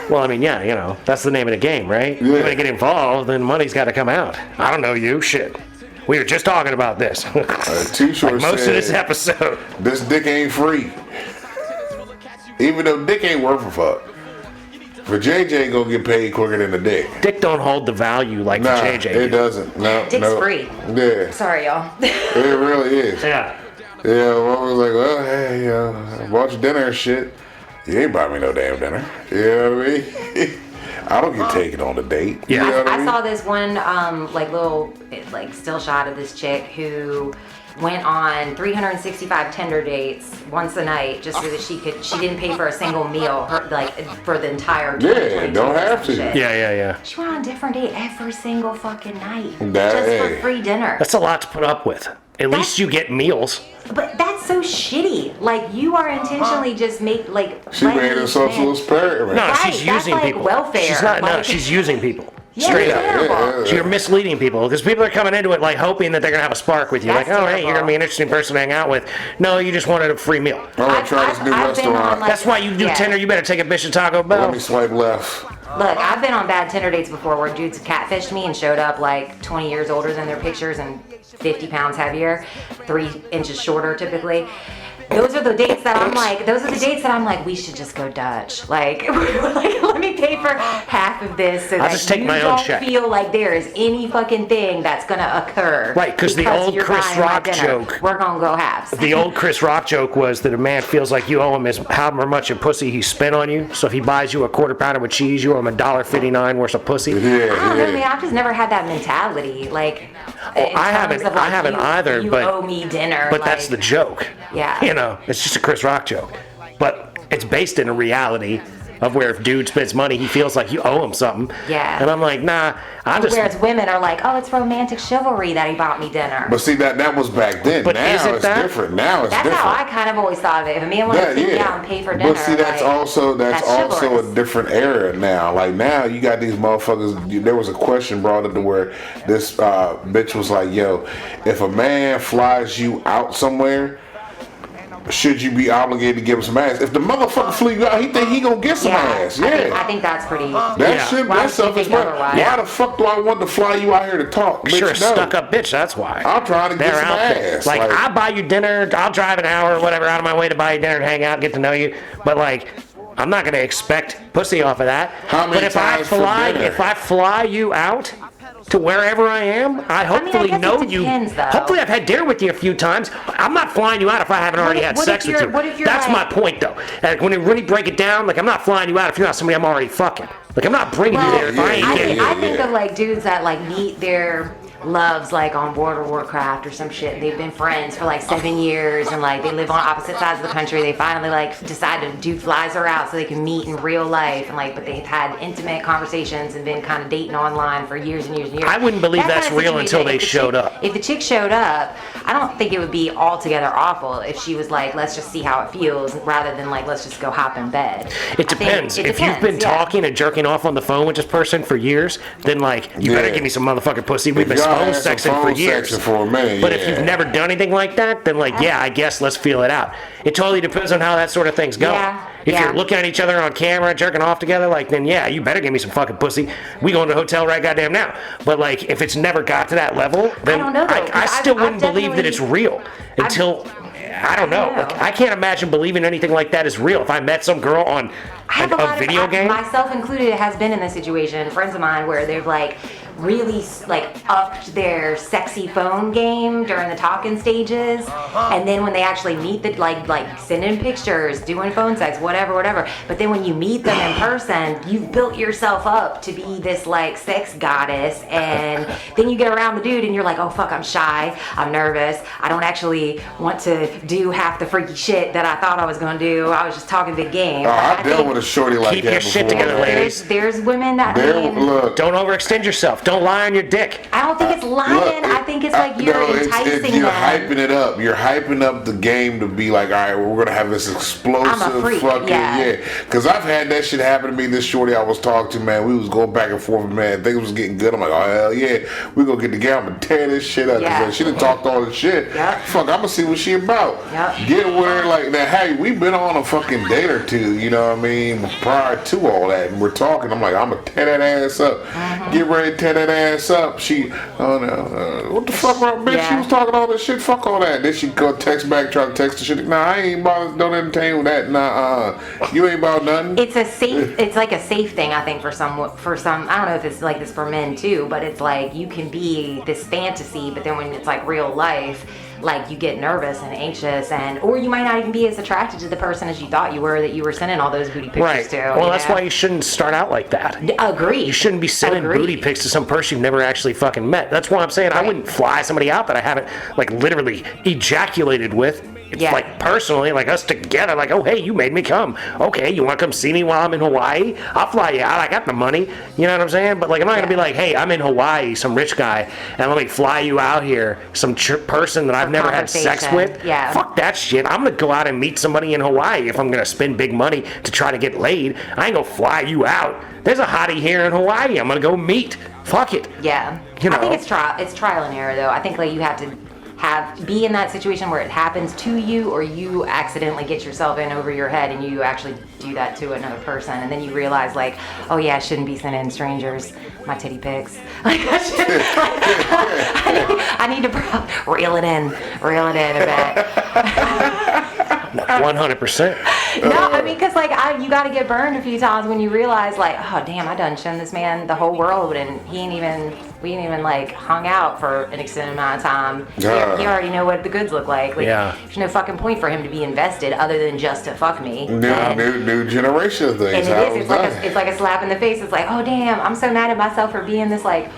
Well, I mean, yeah, you know, that's the name of the game, right? Yeah. You're gonna get involved, then money's got to come out. I don't know you, shit. We were just talking about this. T-shirt Like most said, of this episode. this dick ain't free. Even though dick ain't worth a fuck. For JJ gonna get paid quicker than the dick. Dick don't hold the value like Nah, the JJ. it do. doesn't. No, Dick's no. free. Yeah, Sorry, y'all. it really is. Yeah. Yeah, one was like, well, hey, I bought you dinner and shit. You ain't buy me no damn dinner. You know what I mean? I don't get taken on a date. Yeah. You know what I I mean? saw this one like little like still shot of this chick who went on 365 Tinder dates once a night just so that she didn't pay for a single meal for the entire Yeah, 2022 don't or have some to. shit. Yeah. She went on a different date every single fucking night That- just hey. for free dinner. That's a lot to put up with. At least you get meals. But that's so shitty. Like you are intentionally just She made a social experiment. No, Right, she's that's using like people. welfare, She's not. No, like- she's using people. Yeah, Straight it's up. terrible. So you're misleading people because people are coming into it like hoping that they're gonna have a spark with you. That's like, oh, hey, you're terrible. gonna be an interesting person to hang out with. No, you just wanted a free meal. I'm gonna try this new I've been on, restaurant. like- That's why you do Yeah. Tinder. You better take a bitch to Taco Let Bell. me swipe left. Look, I've been on bad Tinder dates before where dudes catfished me and showed up like 20 years older than their pictures and 50 pounds heavier, 3 inches shorter typically. Those are the dates that I'm like, we should just go Dutch. Like let me pay for half of this so that just take you my own don't check. feel like there is any fucking thing that's gonna occur. Right, 'cause the because old you're Chris buying my Rock dinner. joke- We're gonna go halves. The old Chris Rock joke was that a man feels like you owe him his however much of pussy he spent on you. So if he buys you a quarter pounder with cheese, you owe him $1.59 worth of pussy. Yeah, I don't know, man. yeah. I've just never had that mentality. Like, in I terms haven't- of, like, I haven't you, either, You but- owe me dinner. But that's the like- joke. Yeah. You know, it's just a Chris Rock joke. But it's based in a reality of where if dude spends money, he feels like you owe him something. Yeah. And I'm like, nah, I just. Whereas women are like, oh, it's romantic chivalry that he bought me dinner. But see, that was back then. But now isn't it's that- different. Now it's That's different. how I kind of always thought of it. If a man wanted to take me out and pay for dinner, But see, that's like, also that's a chivalrous. different era now. Like now, you got these motherfuckers. There was a question brought up to where this bitch was like, "Yo, if a man flies you out somewhere, should you be obligated to give him some ass? If the motherfucker flew you out, he think he gonna get some ass. Yeah." I think that's pretty. That Yeah. shit, Why that's would you think self-explanatory. otherwise? Why the fuck do I want to fly you out here to talk? Bitch, Sure, no. stuck up bitch. That's why. I'm trying to get They're some out there. ass. Like, I buy you dinner. I'll drive an hour or whatever out of my way to buy you dinner and hang out, get to know you. But like, I'm not gonna expect pussy off of that. How many but if times for dinner? if I fly you out to wherever I am, I hopefully guess it know you. depends, though. Hopefully, I've had dinner with you a few times. I'm not flying you out if I haven't already had what sex if with you're- you. what if you're That's my like- point, though. Like, when you really break it down, like I'm not flying you out if you're not somebody I'm already fucking. Like I'm not bringing you there if I ain't yeah, getting. I think of like dudes that like meet their loves like on World of Warcraft or some shit. They've been friends for like 7 years and like they live on opposite sides of the country. They finally like decide to dude flies her out so they can meet in real life and like, but they've had intimate conversations and been kind of dating online for years and years and years. I wouldn't believe That that's kind of real situation, until they if the showed chick- up. If the chick showed up, I don't think it would be altogether awful if she was like, let's just see how it feels rather than like, let's just go hop in bed. It depends. If you've been talking and jerking off on the phone with this person for years, then like you better Yeah. give me some motherfucking pussy. We've If been y'all phone had some sexing for phone years. sexing for a minute, But if yeah. you've never done anything like that, then like yeah, I guess let's feel it out. It totally depends on how that sort of thing's going. Yeah, If yeah. you're looking at each other on camera, jerking off together, like then yeah, you better give me some fucking pussy. We going to the hotel right goddamn now. But like if it's never got to that level, then don't know, though, 'cause I still I've wouldn't believe that definitely- it's real until I don't know. I don't know. Like, I can't imagine believing anything like that is real. If I met some girl on I have Like a a lot video of, game? myself included, has been in this situation. Friends of mine where they've like really like upped their sexy phone game during the talking stages, and then when they actually meet the like sending pictures, doing phone sex, whatever. But then when you meet them in person, you've built yourself up to be this like sex goddess, and then you get around the dude and you're like, oh fuck, I'm shy, I'm nervous, I don't actually want to do half the freaky shit that I thought I was gonna do. I was just talking big game. Oh, I I dealt think with a shorty like Keep that your shit before, together, man. ladies. there's women that Look, Don't overextend yourself. Don't lie on your dick. I don't think it's lying. I think it's like you're enticing you're them. hyping it up. You're hyping up the game to be like, all right, we're gonna have this explosive I'm a freak, fucking yeah. Because I've had that shit happen to me. This shorty I was talking to, man, we was going back and forth, man. Things was getting good. I'm like, oh hell yeah, we gonna get together. I'm gonna tear this shit up. Yeah. 'Cause she done talked all this shit. Yep. Fuck, I'm gonna see what she about. Yep. Get with her like that. Hey, we've been on a fucking date or two. You know what I mean? Prior to all that, and we're talking. I'm like, I'm gonna tear that ass up. Get ready to tear that ass up. She, oh no, what the fuck, bro, bitch? Yeah. She was talking all this shit. Fuck all that. Then she go text back, try to text the shit. Nah, I ain't bothered. Don't entertain with that. Nah, you ain't about nothing. It's a safe. It's like a safe thing, I think, for some. I don't know if it's like this for men too, but it's like you can be this fantasy, but then when it's like real life, like you get nervous and anxious, or you might not even be as attracted to the person as you thought you were that you were sending all those booty pictures Right. to. Well, you that's know? why you shouldn't start out like that. Agree. You shouldn't be sending Agreed. booty pics to some person you've never actually fucking met. That's why I'm saying I Right. wouldn't fly somebody out that I haven't like literally ejaculated with. It's Yeah. like personally, like us together, like, oh hey, you made me come. Okay, you want to come see me while I'm in Hawaii? I'll fly you out. I got the money. You know what I'm saying? But like, I'm not gonna be like, hey, I'm in Hawaii, some rich guy, and let me fly you out here, some person that I've For never had sex conversation. with. Yeah. Fuck that shit. I'm gonna go out and meet somebody in Hawaii if I'm gonna spend big money to try to get laid. I ain't gonna fly you out. There's a hottie here in Hawaii. I'm gonna go meet. Fuck it. Yeah. You I think know. it's trial and error though. I think like you have to be in that situation where it happens to you, or you accidentally get yourself in over your head and you actually do that to another person, and then you realize like, oh yeah, I shouldn't be sending strangers my titty pics. Like I should, I need to reel it in a bit. 100%. No, I mean, cause like you got to get burned a few times when you realize like, oh damn, I done shown this man the whole world, and we ain't even like hung out for an extended amount of time. Yeah. He already know what the goods look like. Like, Yeah. there's no fucking point for him to be invested other than just to fuck me. And- New generation of things. and it how is. it It's was like done. it's like a slap in the face. It's like, oh damn, I'm so mad at myself for being this like,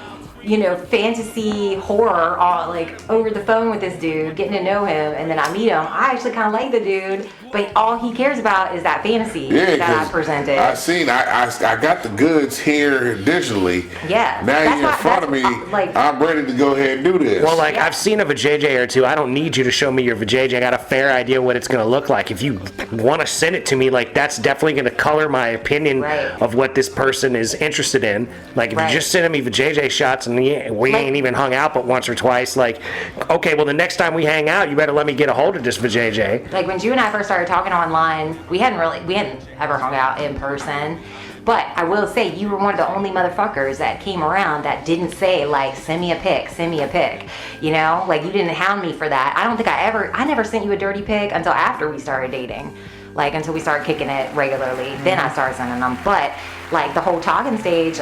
fantasy horror all like over the phone with this dude, getting to know him, and then I meet him. I actually kind of like the dude, but all he cares about is that fantasy Yeah, that I 'cause presented. I got the goods here digitally. Yeah, Now that's you're in why- front of me. that's, like- I'm ready to go ahead and do this. Well, like Yeah. I've seen a vajayjay or two. I don't need you to show me your vajayjay. I got a fair idea what it's going to look like. If you want to send it to me, like that's definitely going to color my opinion Right. of what this person is interested in. Like if Right. you just sending me vajayjay shots and we Like- ain't even hung out but once or twice, like okay, well the next time we hang out, you better let me get a hold of this vajayjay. Like when you and I first started talking online, we hadn't ever hung out in person. But I will say you were one of the only motherfuckers that came around that didn't say like, send me a pic. You know, like you didn't hound me for that. I don't think I never sent you a dirty pic until after we started dating. Like until we started kicking it regularly. Then I started sending them. But like the whole talking stage,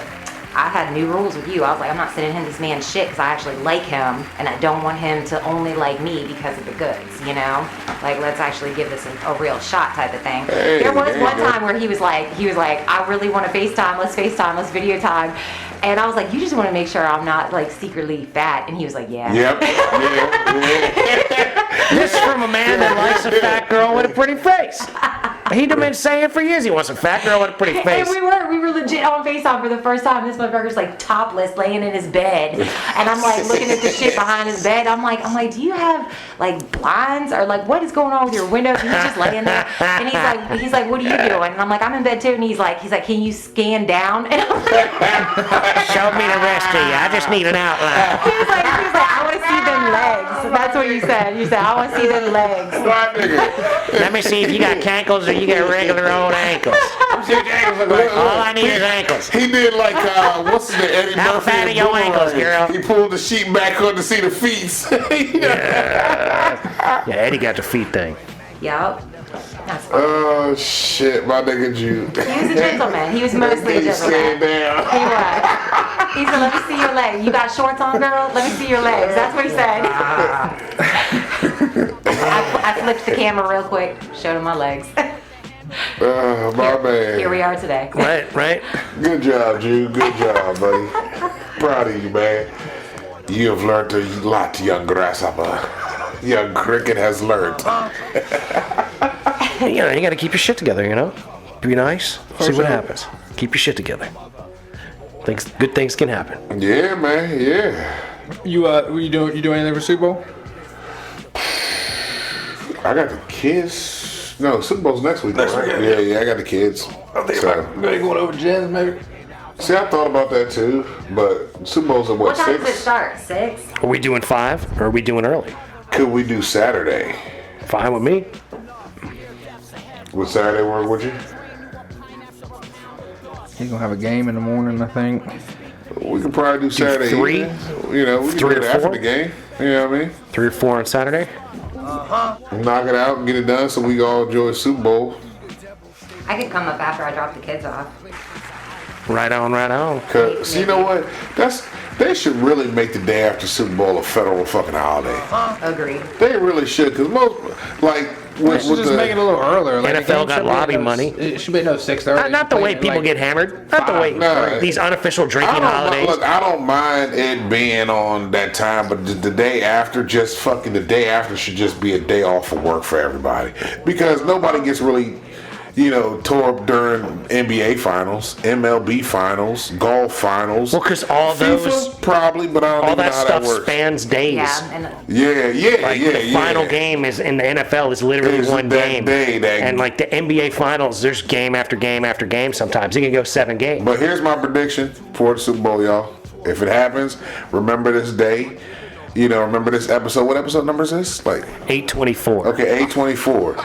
I had new rules with you. I was like, I'm not sending him this man's shit because I actually like him and I don't want him to only like me because of the goods, you know? Like, let's actually give this a real shot type of thing. Hey, there was there you one go. time where he was like, I really want to FaceTime, let's video time. And I was like, you just want to make sure I'm not like secretly fat. And he was like, yeah. Yep. Yeah. This is from a man that likes a fat girl with a pretty face. He'd been saying for years he wants a fat girl with a pretty face. And we were legit on FaceTime for the first time. This motherfucker's like topless, laying in his bed, and I'm like looking at the shit behind his bed. I'm like, do you have like blinds or like what is going on with your windows? And he's just laying there, and he's like, what are you doing? And I'm like, I'm in bed too. And he's like, can you scan down? And I'm like, Show me the rest of you. I just need an outline. he was like, I want to see them legs. That's what you said. You said, I want to see them legs. My nigga. Let me see if you got cankles or you got regular old ankles. See what your ankles look like. All I need is ankles. He did like what's his name, Eddie How Murphy. fat in are your ankles, Boomerang. girl? He pulled the sheet back on to see the feet. Yeah, Eddie got the feet thing. Yep. kind of spoiled. Oh shit, my nigga Jude. He was a gentleman. He was mostly a He said gentleman. down. He was. He said, "Let me see your legs. You got shorts on, girl? Let me see your legs." That's what he said. I flipped the camera real quick, showed him my legs. My man. Here we are today. Right. Good job, Jude. Good job, buddy. Proud of you, man. You have learned a lot, young grasshopper. Young cricket has learned. You know, you got to keep your shit together. You know, be nice. See what happens. Keep your shit together. Good things can happen. Yeah, man. Yeah. You doing anything for Super Bowl? I got the kids. No, Super Bowl's next week, right? Yeah, I got the kids. So, Maybe going over to Jen's, maybe. see, I thought about that too, but Super Bowl's at What what, time does it 6? start? 6? Are we doing 5 or are we doing early? Could we do Saturday? Fine with me. Would Saturday work with you? He's gonna have a game in the morning, I think. We could probably do Saturday 3? evening. You know, we could 3 do or it after 4? the game. You know what I mean? 3 or 4 on Saturday. Knock it out and get it done so we can all enjoy Super Bowl. I could come up after I drop the kids off. Right on. Cause you know what? They should really make the day after Super Bowl a federal fucking holiday. Agreed. They really should, cause most like We with, should with just the make it a little earlier. Like, NFL the game got should be lobby at money. It should be 6:30. Not the way people get hammered. Not the way Nah. these unofficial drinking holidays. Look, I don't mind it being on that time, but the day after, the day after should just be a day off of work for everybody, because nobody gets really, tore up during NBA finals, MLB finals, golf finals. Well, 'cause all FIFA, those- probably, but I don't All even know that how stuff that works. spans days. Yeah, and Like the final game is in the NFL is literally Is one that game, day, and like the NBA finals, there's game after game after game. Sometimes it can go 7 games. But here's my prediction for the Super Bowl, y'all. If it happens, remember this day. Remember this episode. What episode number is this? Like 824. Okay, 824.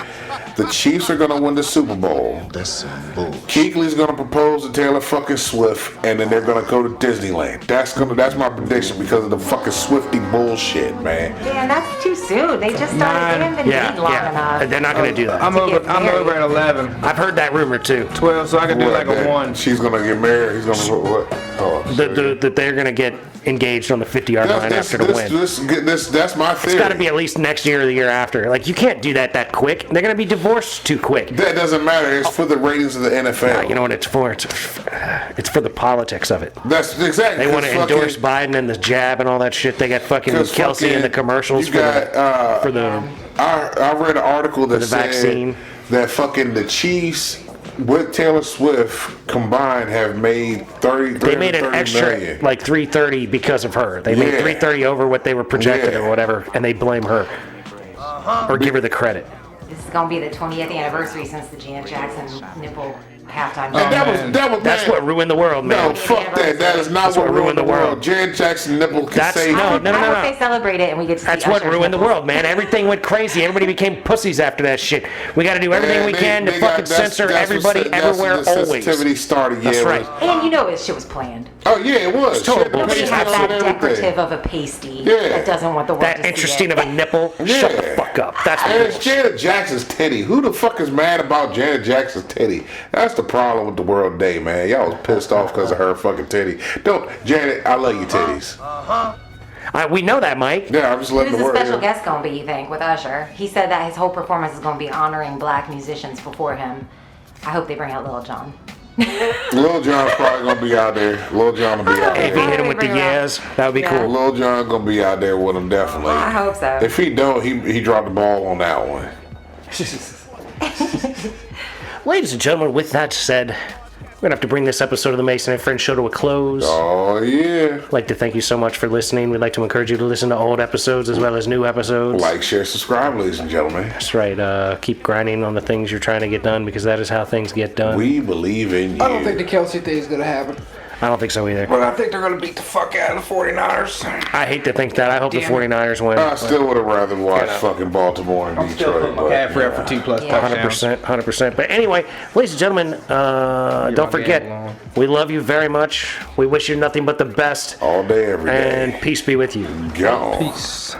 The Chiefs are gonna win the Super Bowl. That's some bullshit. Kuechly's gonna propose to Taylor fucking Swift, and then they're gonna go to Disneyland. That's my prediction because of the fucking Swifty bullshit, man. Man, that's too soon. They just started. They haven't been dating long enough. They're not going to do that. I'm to over. get I'm married. over at 11, I've heard that rumor too. 12, so I can do like a that 1. She's gonna get married. He's gonna what? Oh, That they're going to get engaged on the 50-yard line after the win. That's my theory. It's got to be at least next year or the year after. Like, you can't do that quick. They're going to be divorced too quick. That doesn't matter. It's for the ratings of the NFL. You know what it's for? It's for the politics of it. That's exactly. They want to endorse Biden and the jab and all that shit. They got fucking Kelsey in the commercials for the I read an article that the said vaccine. that fucking the Chiefs with Taylor Swift combined have made 30. They made an 30 extra million. like 330 because of her. They made Yeah. 330 over what they were projected Yeah. or whatever, and they blame her or give her the credit. This is gonna be the 20th anniversary since the Janet Jackson nipple halftime And show. that was That's man, what ruined the world, man. No, fuck that. That is not what ruined the world. Janet Jackson nipple can That's- say no, I hope no. they celebrate it and we get to see That's what Usher's ruined the nipples. world, man. Everything went crazy. Everybody became pussies after that shit. We got to do everything Man, we can to they fucking got- that's- censor that's everybody, what- that's everywhere, when the always. sensitivity started. That's yeah, it right. was- And you know this shit was planned. Oh yeah, it was. total She had the bullshit. Nobody pictures has and that everything. decorative of a pasty Yeah. that doesn't want the world to That see interesting it. of a nipple. Shut the Yeah. fuck up. That's And it's bullshit. Janet Jackson's titty. Who the fuck is mad about Janet Jackson's titty? That's the problem with the world today, man. Y'all was pissed off because of her fucking titty. Don't, Janet, I love your titties. We know that, Mike. Yeah, I'm just letting Who's the the word. special guest gonna be, you think, with Usher? He said that his whole performance is gonna be honoring black musicians before him. I hope they bring out Lil Jon. Lil Jon's probably gonna be out there. Lil Jon will be out If he there. hit him with the yes, that would be Yeah. cool. Lil Jon gonna be out there with him definitely. I hope so. If he don't, he dropped the ball on that one. Ladies and gentlemen, with that said, we're going to have to bring this episode of the Mason and Friends show to a close. Oh yeah. I'd like to thank you so much for listening. We'd like to encourage you to listen to old episodes as well as new episodes. Like, share, subscribe, ladies and gentlemen. That's right. Keep grinding on the things you're trying to get done because that is how things get done. We believe in you. I don't think the Kelsey thing is gonna happen, I don't think so either. but I think they're gonna beat the fuck out of the 49ers. I hate to think that. I hope the Damn it. 49ers win. I still would have rather watched fucking Baltimore and Detroit. But, Halfway up for 2+ Yeah. touchdowns. 100%. But anyway, ladies and gentlemen, don't my forget, man, Lon. we love you very much. We wish you nothing but the best. all day, every day. And peace be with you. Gone. Peace.